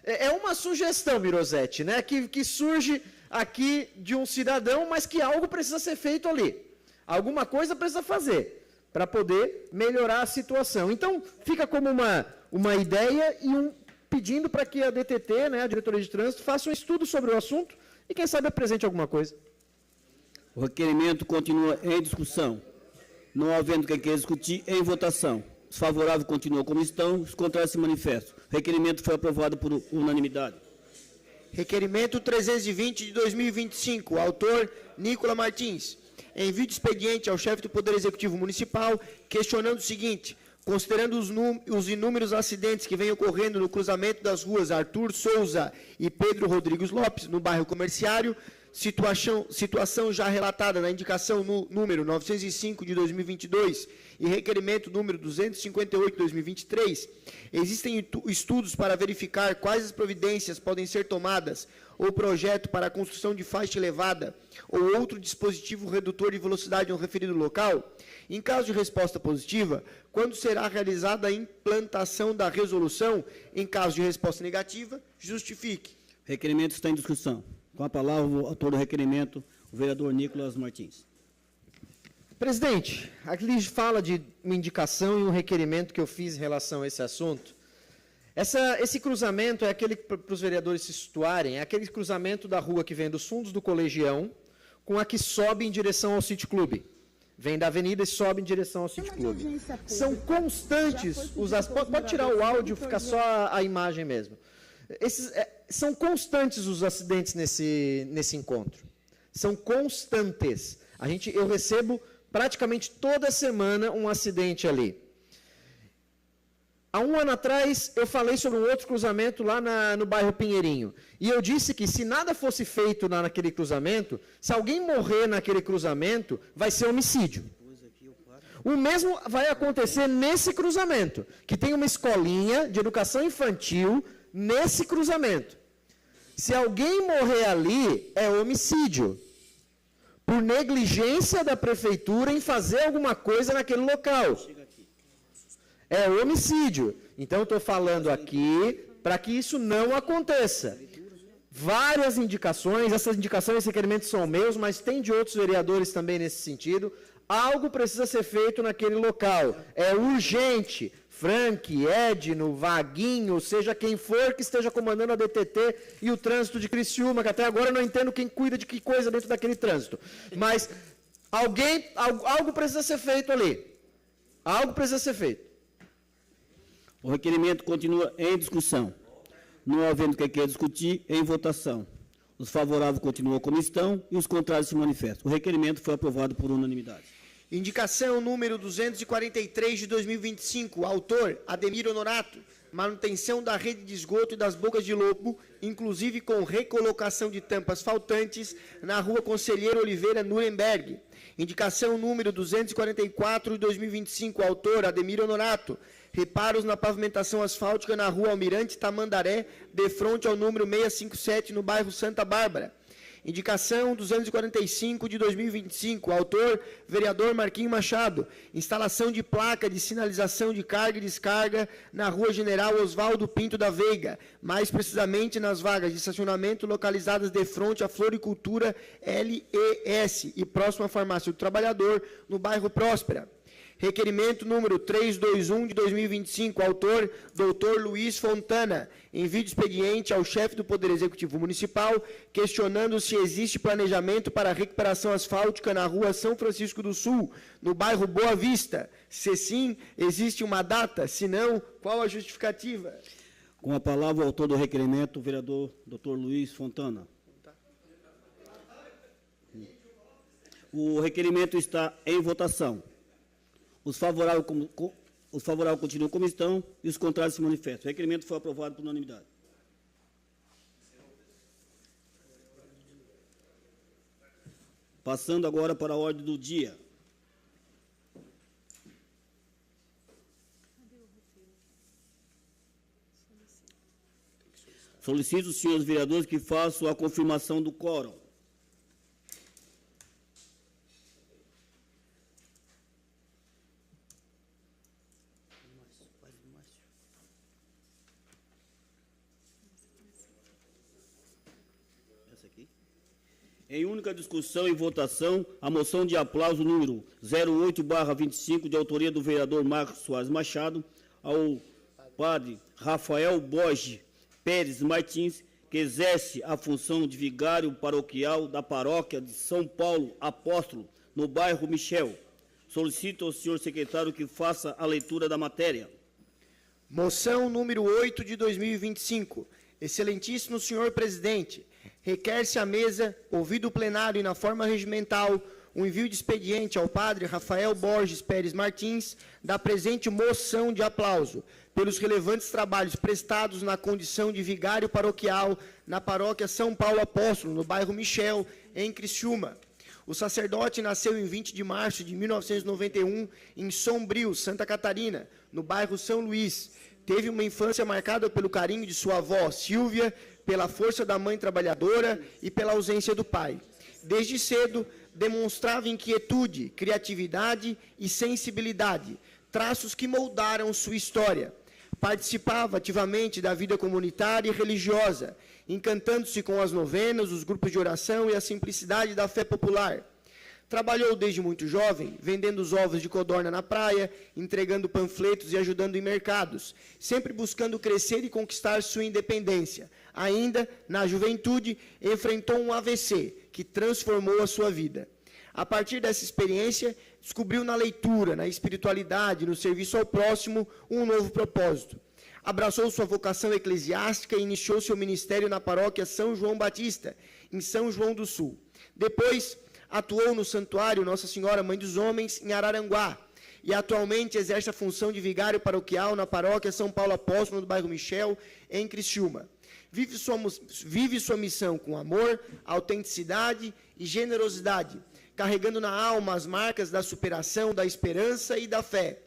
É uma sugestão, Mirosetti, né? Que surge aqui de um cidadão, mas que algo precisa ser feito ali. Alguma coisa precisa fazer para poder melhorar a situação. Então, fica como uma ideia e pedindo para que a DTT, né, a Diretoria de Trânsito, faça um estudo sobre o assunto e, quem sabe, apresente alguma coisa. O requerimento continua em discussão. Não havendo quem queira discutir, em votação. Os favoráveis continuam como estão, os contrários se manifestam. O requerimento foi aprovado por unanimidade. Requerimento 320 de 2025, autor Nicola Martins. Envio de expediente ao chefe do Poder Executivo Municipal, questionando o seguinte: Considerando os inúmeros acidentes que vêm ocorrendo no cruzamento das ruas Arthur Souza e Pedro Rodrigues Lopes, no bairro Comerciário, situação já relatada na indicação número 905 de 2022 e requerimento número 258 de 2023, existem estudos para verificar quais as providências podem ser tomadas ou projeto para a construção de faixa elevada ou outro dispositivo redutor de velocidade no referido local. Em caso de resposta positiva, quando será realizada a implantação da resolução? Em caso de resposta negativa, justifique. O requerimento está em discussão. Com a palavra, o autor do requerimento, o vereador Nicolas Martins. Presidente, aqui fala de uma indicação e um requerimento que eu fiz em relação a esse assunto. Esse cruzamento é aquele, para os vereadores se situarem, é aquele cruzamento da rua que vem dos fundos do Colegião com a que sobe em direção ao City Club. Vem da avenida e sobe em direção ao City Club. São constantes os... Pode tirar o áudio, fica só a imagem mesmo. São constantes os acidentes nesse encontro. São constantes. Eu recebo praticamente toda semana um acidente ali. Há um ano atrás, eu falei sobre um outro cruzamento lá no bairro Pinheirinho. E eu disse que se nada fosse feito naquele cruzamento, se alguém morrer naquele cruzamento, vai ser homicídio. O mesmo vai acontecer nesse cruzamento, que tem uma escolinha de educação infantil nesse cruzamento. Se alguém morrer ali, é homicídio. Por negligência da prefeitura em fazer alguma coisa naquele local. É homicídio. Então, eu estou falando aqui para que isso não aconteça. Várias indicações, essas indicações, esses requerimentos são meus, mas tem de outros vereadores também nesse sentido. Algo precisa ser feito naquele local. É urgente. Frank, Edno, Vaguinho, seja quem for que esteja comandando a DTT e o trânsito de Criciúma, que até agora eu não entendo quem cuida de que coisa dentro daquele trânsito. Mas algo precisa ser feito ali. Algo precisa ser feito. O requerimento continua em discussão. Não havendo que quer discutir, em votação. Os favoráveis continuam como estão e os contrários se manifestam. O requerimento foi aprovado por unanimidade. Indicação número 243 de 2025, autor Ademir Honorato, manutenção da rede de esgoto e das bocas de lobo, inclusive com recolocação de tampas faltantes na rua Conselheiro Oliveira, Nuremberg. Indicação número 244 de 2025, autor Ademir Honorato, reparos na pavimentação asfáltica na rua Almirante Tamandaré, de frente ao número 657, no bairro Santa Bárbara. Indicação 245 de 2025, autor, vereador Marquinhos Machado, instalação de placa de sinalização de carga e descarga na rua General Oswaldo Pinto da Veiga, mais precisamente nas vagas de estacionamento localizadas de frente à Floricultura LES e próxima à Farmácia do Trabalhador, no bairro Próspera. Requerimento número 321 de 2025, autor, doutor Luiz Fontana, envio de expediente ao chefe do Poder Executivo Municipal, questionando se existe planejamento para a recuperação asfáltica na rua São Francisco do Sul, no bairro Boa Vista. Se sim, existe uma data, se não, qual a justificativa? Com a palavra, o autor do requerimento, o vereador doutor Luiz Fontana. O requerimento está em votação. Os favoráveis continuam como estão e os contrários se manifestam. O requerimento foi aprovado por unanimidade. Passando agora para a ordem do dia. Solicito os senhores vereadores que façam a confirmação do quórum. Em única discussão e votação, a moção de aplauso número 08/25, de autoria do vereador Marcos Soares Machado, ao padre Rafael Borges Pérez Martins, que exerce a função de vigário paroquial da paróquia de São Paulo Apóstolo, no bairro Michel. Solicito ao senhor secretário que faça a leitura da matéria. Moção número 8 de 2025. Excelentíssimo senhor presidente, requer-se à mesa, ouvido o plenário e na forma regimental, o envio de expediente ao padre Rafael Borges Pérez Martins, da presente moção de aplauso, pelos relevantes trabalhos prestados na condição de vigário paroquial na paróquia São Paulo Apóstolo, no bairro Michel, em Criciúma. O sacerdote nasceu em 20 de março de 1991, em Sombrio, Santa Catarina, no bairro São Luís. Teve uma infância marcada pelo carinho de sua avó, Silvia, pela força da mãe trabalhadora e pela ausência do pai. Desde cedo, demonstrava inquietude, criatividade e sensibilidade, traços que moldaram sua história. Participava ativamente da vida comunitária e religiosa, encantando-se com as novenas, os grupos de oração e a simplicidade da fé popular. Trabalhou desde muito jovem, vendendo os ovos de codorna na praia, entregando panfletos e ajudando em mercados, sempre buscando crescer e conquistar sua independência. Ainda, na juventude, enfrentou um AVC, que transformou a sua vida. A partir dessa experiência, descobriu na leitura, na espiritualidade, no serviço ao próximo, um novo propósito. Abraçou sua vocação eclesiástica e iniciou seu ministério na paróquia São João Batista, em São João do Sul. Depois, atuou no Santuário Nossa Senhora Mãe dos Homens, em Araranguá, e atualmente exerce a função de vigário paroquial na paróquia São Paulo Apóstolo, no bairro Michel, em Criciúma. Vive sua missão com amor, autenticidade e generosidade, carregando na alma as marcas da superação, da esperança e da fé.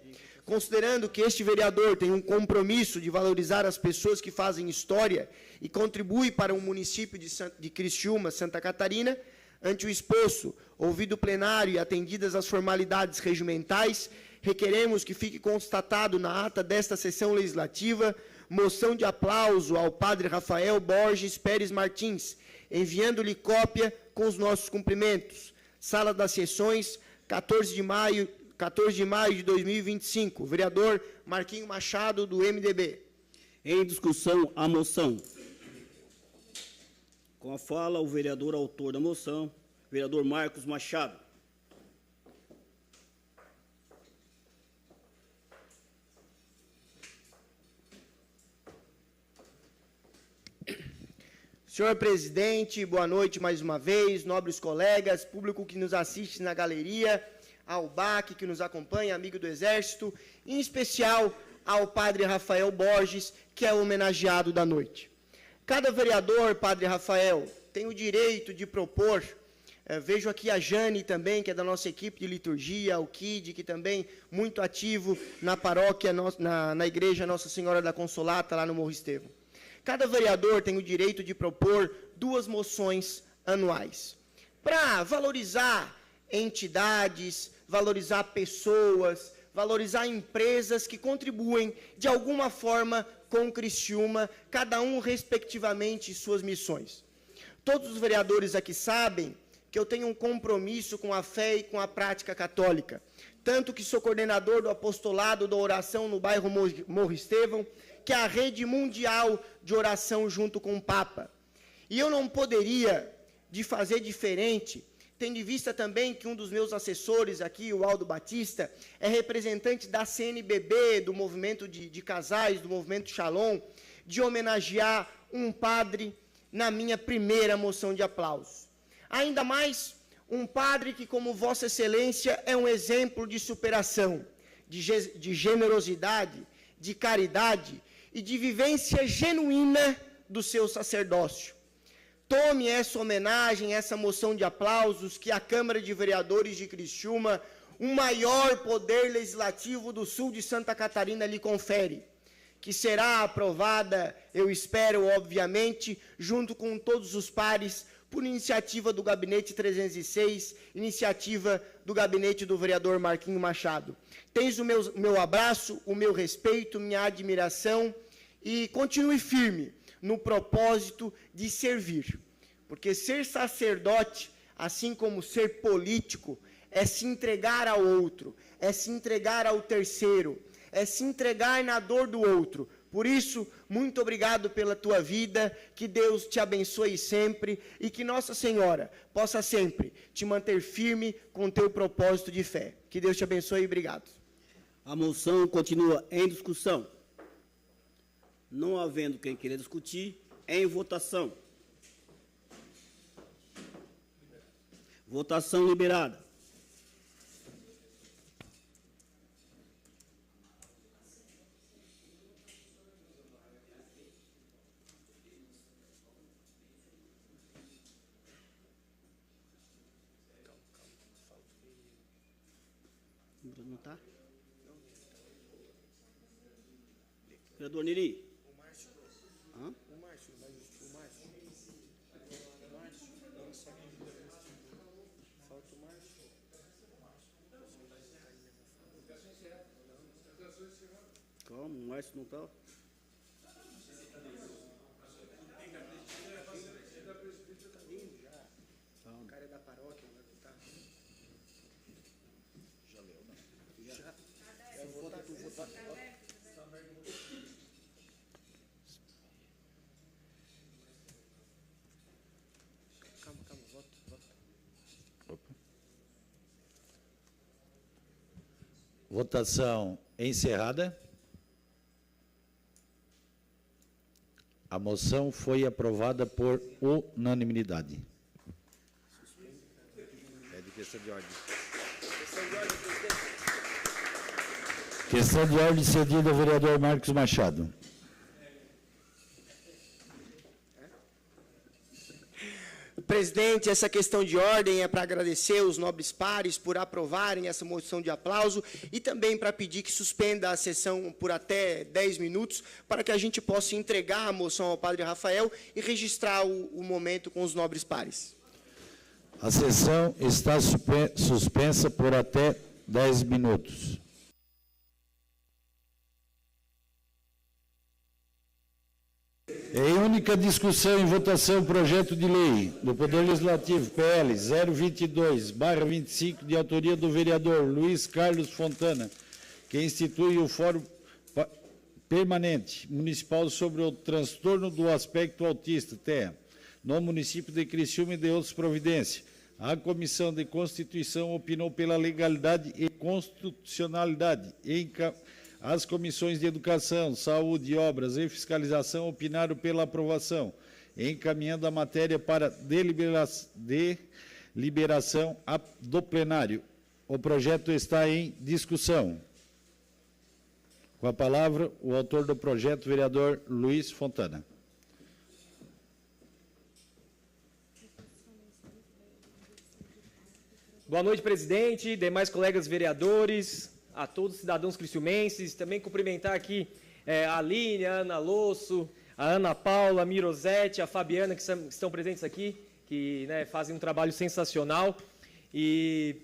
Considerando que este vereador tem um compromisso de valorizar as pessoas que fazem história e contribui para o município de Criciúma, Santa Catarina, ante o exposto, ouvido o plenário e atendidas as formalidades regimentais, requeremos que fique constatado na ata desta sessão legislativa moção de aplauso ao padre Rafael Borges Pérez Martins, enviando-lhe cópia com os nossos cumprimentos. Sala das Sessões, 14 de maio de 2025. Vereador Marquinho Machado, do MDB. Em discussão, a moção. Com a fala, o vereador autor da moção, vereador Marcos Machado. Senhor presidente, boa noite mais uma vez, nobres colegas, público que nos assiste na galeria, ao BAC que nos acompanha, amigo do Exército, em especial ao padre Rafael Borges, que é o homenageado da noite. Cada vereador, padre Rafael, tem o direito de propor, vejo aqui a Jane também, que é da nossa equipe de liturgia, o Kid, que também muito ativo na paróquia, na igreja Nossa Senhora da Consolata, lá no Morro Estevão. Cada vereador tem o direito de propor 2 moções anuais, para valorizar entidades, valorizar pessoas, valorizar empresas que contribuem de alguma forma com Criciúma, cada um respectivamente em suas missões. Todos os vereadores aqui sabem que eu tenho um compromisso com a fé e com a prática católica, tanto que sou coordenador do apostolado da oração no bairro Morro Estevão, que é a rede mundial de oração junto com o Papa. E eu não poderia de fazer diferente, tendo em vista também que um dos meus assessores aqui, o Aldo Batista, é representante da CNBB, do movimento de casais, do movimento Shalom, de homenagear um padre na minha primeira moção de aplauso. Ainda mais um padre que, como Vossa Excelência, é um exemplo de superação, de generosidade, de caridade e de vivência genuína do seu sacerdócio. Tome essa homenagem, essa moção de aplausos que a Câmara de Vereadores de Criciúma, o maior poder legislativo do sul de Santa Catarina, lhe confere, que será aprovada, eu espero, obviamente, junto com todos os pares, por iniciativa do Gabinete 306, iniciativa do gabinete do vereador Marquinho Machado. Tens o meu abraço, o meu respeito, minha admiração e continue firme no propósito de servir. Porque ser sacerdote, assim como ser político, é se entregar ao outro, é se entregar ao terceiro, é se entregar na dor do outro. Por isso, muito obrigado pela tua vida, que Deus te abençoe sempre e que Nossa Senhora possa sempre te manter firme com o teu propósito de fé. Que Deus te abençoe e obrigado. A moção continua em discussão. Não havendo quem queira discutir, em votação. Votação liberada. Não tá? Vereador Neri. Hã? Calma, o Márcio não está. O cara é da paróquia, vai votar. Já leu, né? Já. Vota, tu votar. Calma, vota. Opa. Votação encerrada. A moção foi aprovada por unanimidade. É de questão de ordem. Questão de ordem cedida ao vereador Marcos Machado. Presidente, essa questão de ordem é para agradecer os nobres pares por aprovarem essa moção de aplauso e também para pedir que suspenda a sessão por até 10 minutos para que a gente possa entregar a moção ao padre Rafael e registrar o momento com os nobres pares. A sessão está suspensa por até 10 minutos. Em única discussão e votação, projeto de lei do Poder Legislativo, PL 022/25, de autoria do vereador Luiz Carlos Fontana, que institui o Fórum Permanente Municipal sobre o transtorno do aspecto autista, TEA, no município de Criciúma e de outras providências. A Comissão de Constituição opinou pela legalidade e constitucionalidade. As comissões de Educação, Saúde, Obras e Fiscalização opinaram pela aprovação, encaminhando a matéria para deliberação do plenário. O projeto está em discussão. Com a palavra, o autor do projeto, vereador Luiz Fontana. Boa noite, presidente, demais colegas vereadores, a todos os cidadãos criciumenses. Também cumprimentar aqui a Aline, a Ana Losso, a Ana Paula, a Mirosete, a Fabiana, que estão presentes aqui, que fazem um trabalho sensacional e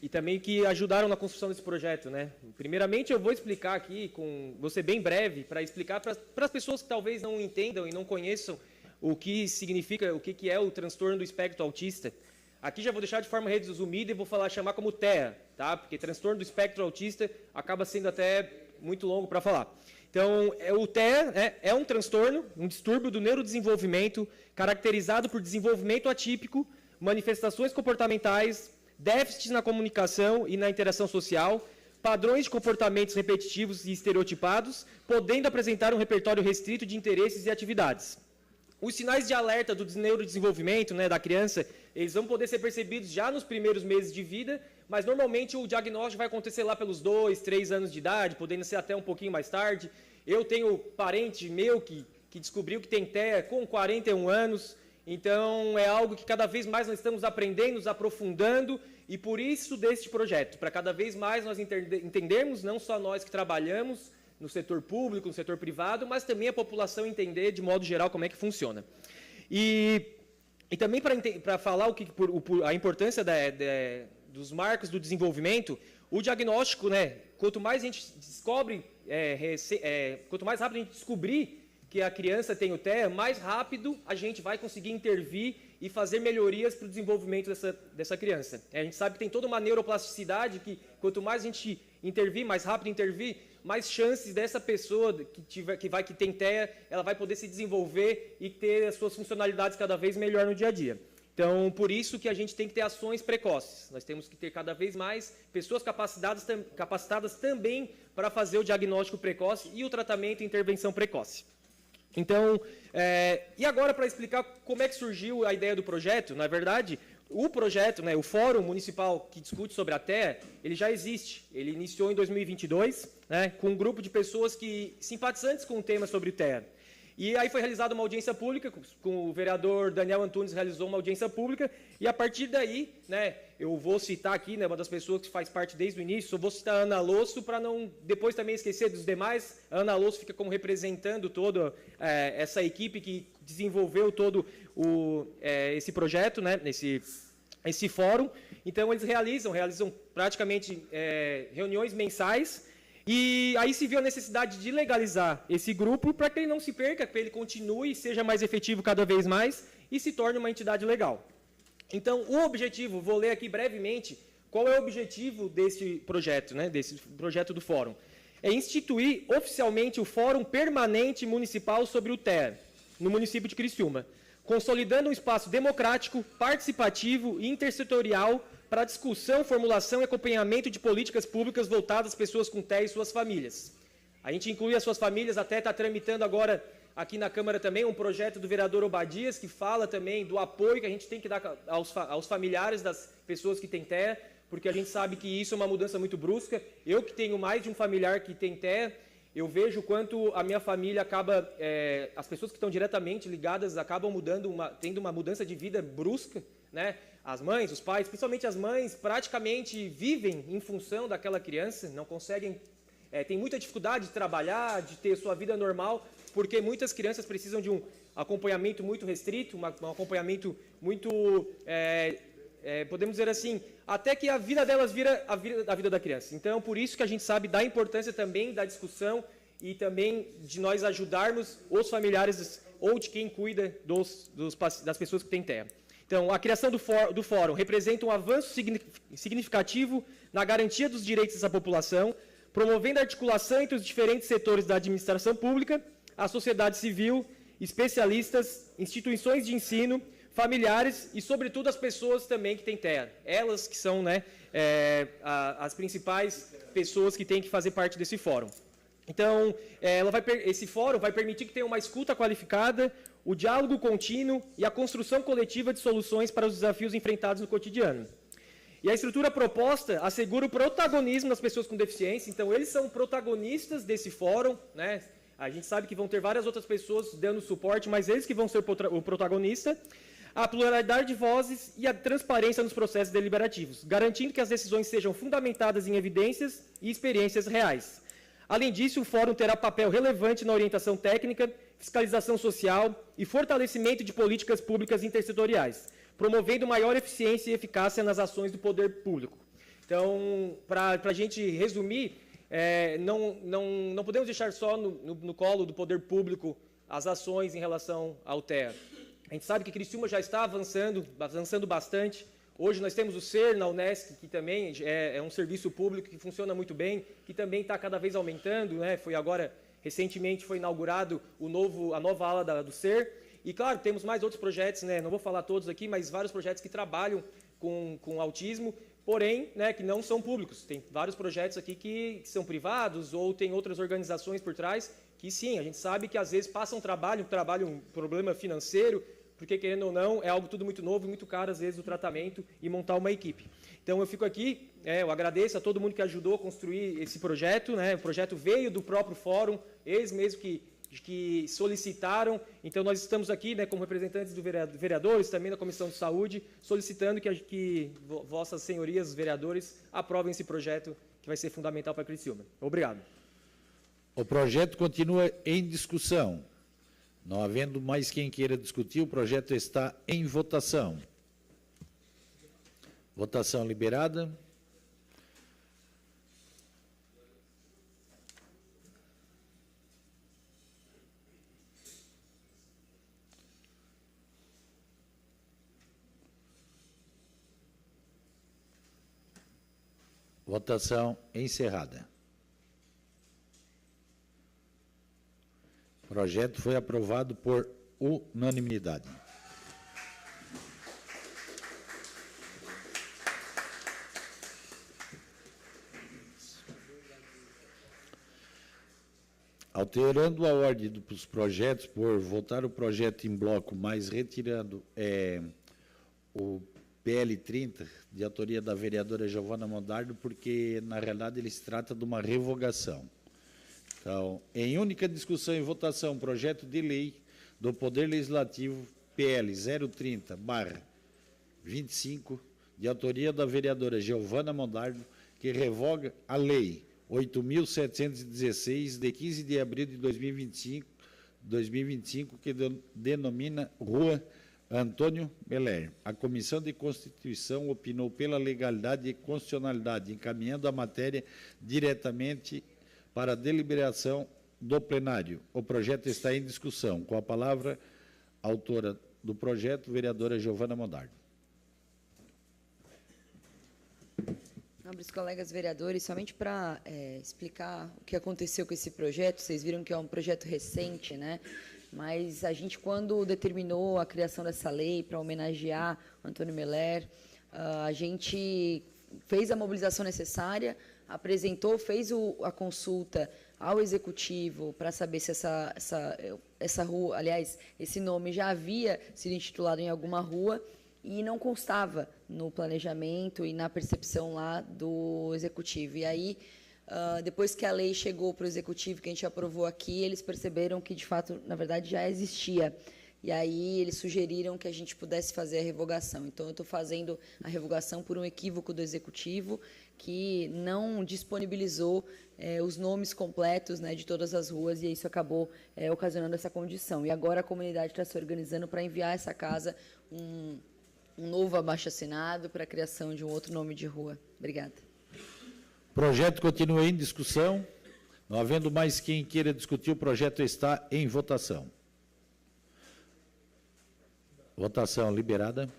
também que ajudaram na construção desse projeto. Primeiramente, eu vou explicar aqui, vou ser bem breve, para explicar para as pessoas que talvez não entendam e não conheçam o que significa, o que é o transtorno do espectro autista. Aqui já vou deixar de forma resumida e vou chamar como TEA, tá? Porque transtorno do espectro autista acaba sendo até muito longo para falar. Então, o TEA é um transtorno, um distúrbio do neurodesenvolvimento caracterizado por desenvolvimento atípico, manifestações comportamentais, déficits na comunicação e na interação social, padrões de comportamentos repetitivos e estereotipados, podendo apresentar um repertório restrito de interesses e atividades. Os sinais de alerta do neurodesenvolvimento da criança, eles vão poder ser percebidos já nos primeiros meses de vida, mas normalmente o diagnóstico vai acontecer lá pelos 2, 3 anos de idade, podendo ser até um pouquinho mais tarde. Eu tenho parente meu que descobriu que tem TEA com 41 anos, então é algo que cada vez mais nós estamos aprendendo, nos aprofundando, e por isso deste projeto, para cada vez mais nós entendermos, não só nós que trabalhamos no setor público, no setor privado, mas também a população entender, de modo geral, como é que funciona. E também para falar a importância dos marcos do desenvolvimento, o diagnóstico, quanto mais a gente descobre, quanto mais rápido a gente descobrir que a criança tem o TEA, mais rápido a gente vai conseguir intervir e fazer melhorias para o desenvolvimento dessa criança. A gente sabe que tem toda uma neuroplasticidade que, quanto mais a gente intervir, mais rápido intervir, mais chances dessa pessoa que tem TEA, ela vai poder se desenvolver e ter as suas funcionalidades cada vez melhor no dia a dia. Então, por isso que a gente tem que ter ações precoces. Nós temos que ter cada vez mais pessoas capacitadas também para fazer o diagnóstico precoce e o tratamento e intervenção precoce. Então, e agora para explicar como é que surgiu a ideia do projeto, na verdade, o projeto, né, o Fórum Municipal que discute sobre a TEA, ele já existe. Ele iniciou em 2022, né, com um grupo de pessoas simpatizantes com o tema sobre TEA. E aí foi realizada uma audiência pública, com o vereador Daniel Antunes realizou uma audiência pública, e a partir daí, né, eu vou citar aqui, né, uma das pessoas que faz parte desde o início, eu vou citar a Ana Losso, para não depois também esquecer dos demais. A Ana Losso fica como representando toda essa equipe que desenvolveu todo esse projeto, né, esse fórum. Então, eles realizam praticamente reuniões mensais. E aí se viu a necessidade de legalizar esse grupo para que ele não se perca, que ele continue, seja mais efetivo cada vez mais e se torne uma entidade legal. Então, o objetivo, vou ler aqui brevemente, qual é o objetivo desse projeto, né, desse projeto do Fórum? É instituir oficialmente o Fórum Permanente Municipal sobre o TEA, no município de Criciúma, consolidando um espaço democrático, participativo e intersetorial para discussão, formulação e acompanhamento de políticas públicas voltadas às pessoas com TEA e suas famílias. A gente inclui as suas famílias, até está tramitando agora aqui na Câmara também um projeto do vereador Obadias, que fala também do apoio que a gente tem que dar aos familiares das pessoas que têm TEA, porque a gente sabe que isso é uma mudança muito brusca. Eu que tenho mais de um familiar que tem TEA, eu vejo o quanto a minha família acaba, as pessoas que estão diretamente ligadas acabam tendo uma mudança de vida brusca, né? As mães, os pais, principalmente as mães, praticamente vivem em função daquela criança, não conseguem, tem muita dificuldade de trabalhar, de ter sua vida normal, porque muitas crianças precisam de um acompanhamento muito restrito, um acompanhamento muito, podemos dizer assim, até que a vida delas vira a vida da criança. Então, por isso que a gente sabe da importância também da discussão e também de nós ajudarmos os familiares ou de quem cuida das pessoas que têm TEA. Então, a criação do Fórum representa um avanço significativo na garantia dos direitos dessa população, promovendo a articulação entre os diferentes setores da administração pública, a sociedade civil, especialistas, instituições de ensino, familiares e, sobretudo, as pessoas também que têm TEA. Elas que são, né, as principais pessoas que têm que fazer parte desse fórum. Então, esse fórum vai permitir que tenha uma escuta qualificada, o diálogo contínuo e a construção coletiva de soluções para os desafios enfrentados no cotidiano. E a estrutura proposta assegura o protagonismo das pessoas com deficiência. Então, eles são protagonistas desse fórum, né? A gente sabe que vão ter várias outras pessoas dando suporte, mas eles que vão ser o protagonista. A pluralidade de vozes e a transparência nos processos deliberativos, garantindo que as decisões sejam fundamentadas em evidências e experiências reais. Além disso, o Fórum terá papel relevante na orientação técnica, fiscalização social e fortalecimento de políticas públicas intersetoriais, promovendo maior eficiência e eficácia nas ações do poder público. Então, para a gente resumir, não podemos deixar só no colo do poder público as ações em relação ao TEA. A gente sabe que Criciúma já está avançando bastante. Hoje nós temos o SER na Unesc, que também é um serviço público que funciona muito bem, que também está cada vez aumentando, né? Recentemente foi inaugurado a nova ala do SER. E, claro, temos mais outros projetos, né? Não vou falar todos aqui, mas vários projetos que trabalham com autismo, porém, né, que não são públicos. Tem vários projetos aqui que são privados ou tem outras organizações por trás que, sim, a gente sabe que às vezes passa um problema financeiro, porque, querendo ou não, é algo tudo muito novo e muito caro, às vezes, o tratamento e montar uma equipe. Então, eu fico aqui, eu agradeço a todo mundo que ajudou a construir esse projeto, né? O projeto veio do próprio fórum, eles mesmos que solicitaram. Então, nós estamos aqui, né, como representantes dos vereadores, também da Comissão de Saúde, solicitando que vossas senhorias, os vereadores, aprovem esse projeto que vai ser fundamental para Criciúma. Obrigado. O projeto continua em discussão. Não havendo mais quem queira discutir, o projeto está em votação. Votação liberada. Votação encerrada. O projeto foi aprovado por unanimidade. Alterando a ordem dos projetos, por votar o projeto em bloco, mas retirando o PL 30, de autoria da vereadora Giovana Mondardo, porque, na realidade, ele se trata de uma revogação. Então, em única discussão e votação, projeto de lei do Poder Legislativo, PL 030/25, de autoria da vereadora Giovana Mondardo, que revoga a Lei 8.716, de 15 de abril de 2025, que denomina Rua Antônio Meller. A Comissão de Constituição opinou pela legalidade e constitucionalidade, encaminhando a matéria diretamente para a deliberação do plenário. O projeto está em discussão. Com a palavra, a autora do projeto, vereadora Giovana Mondardo. Nobres colegas vereadores, somente para explicar o que aconteceu com esse projeto, vocês viram que é um projeto recente, né? Mas a gente, quando determinou a criação dessa lei para homenagear o Antônio Meller, a gente fez a mobilização necessária, apresentou, fez a consulta ao Executivo para saber se essa rua, aliás, esse nome já havia sido intitulado em alguma rua, e não constava no planejamento e na percepção lá do Executivo. E aí, depois que a lei chegou para o Executivo, que a gente aprovou aqui, eles perceberam que, de fato, na verdade, já existia. E aí eles sugeriram que a gente pudesse fazer a revogação. Então, eu estou fazendo a revogação por um equívoco do Executivo, que não disponibilizou os nomes completos, né, de todas as ruas, e isso acabou ocasionando essa condição. E agora a comunidade está se organizando para enviar a essa casa um novo abaixo-assinado para a criação de um outro nome de rua. Obrigada. O projeto continua em discussão. Não havendo mais quem queira discutir, o projeto está em votação. Votação liberada.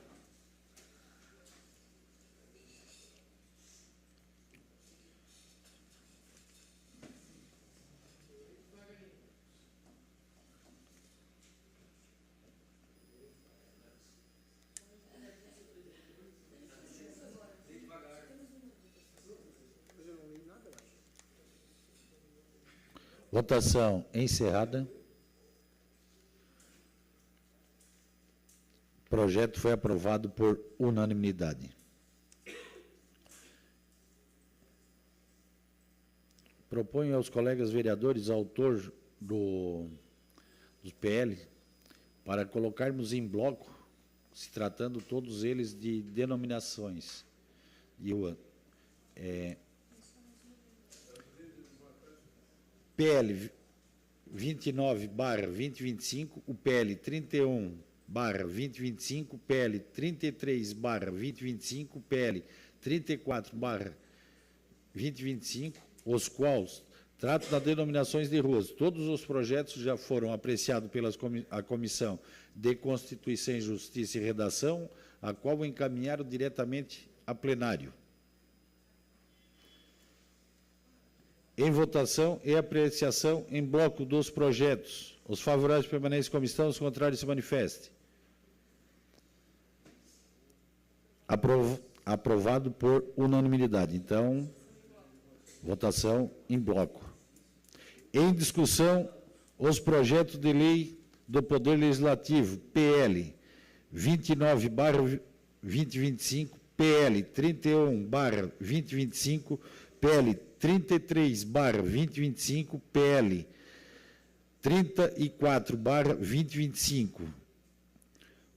Votação encerrada. O projeto foi aprovado por unanimidade. Proponho aos colegas vereadores, autor dos PL, para colocarmos em bloco, se tratando todos eles de denominações de rua. PL 29/2025, o PL 31/2025, PL 33/2025, PL 34/2025, os quais tratam das denominações de ruas. Todos os projetos já foram apreciados pela Comissão de Constituição, Justiça e Redação, a qual encaminharam diretamente a plenário. Em votação e apreciação em bloco dos projetos. Os favoráveis permanecem como estão, os contrários se manifestem. Aprovado por unanimidade. Então, votação em bloco. Em discussão, os projetos de lei do Poder Legislativo, PL 29/2025, PL 31/2025, PL 33/2025, PL 34/2025.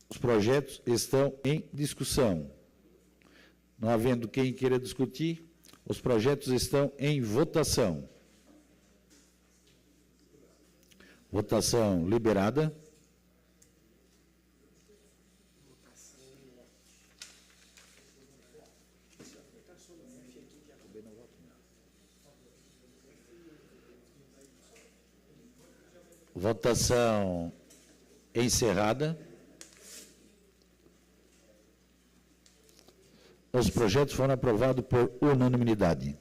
Os projetos estão em discussão. Não havendo quem queira discutir, os projetos estão em votação. Votação liberada. Votação encerrada. Os projetos foram aprovados por unanimidade.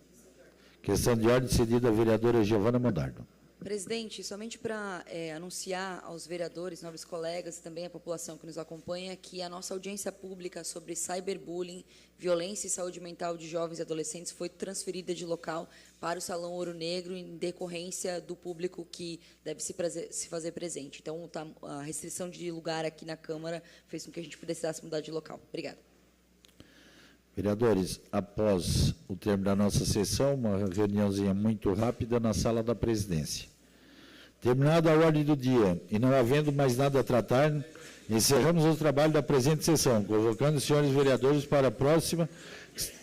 Questão de ordem cedida à vereadora Giovana Mondardo. Presidente, somente para anunciar aos vereadores, nobres colegas e também à população que nos acompanha que a nossa audiência pública sobre cyberbullying, violência e saúde mental de jovens e adolescentes foi transferida de local para o Salão Ouro Negro em decorrência do público que deve se fazer presente. Então, a restrição de lugar aqui na Câmara fez com que a gente pudesse mudar de local. Obrigada. Vereadores, após o término da nossa sessão, uma reuniãozinha muito rápida na sala da presidência. Terminada a ordem do dia e não havendo mais nada a tratar, encerramos o trabalho da presente sessão, convocando os senhores vereadores para a próxima,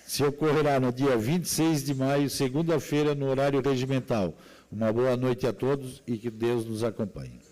se ocorrerá no dia 26 de maio, segunda-feira, no horário regimental. Uma boa noite a todos e que Deus nos acompanhe.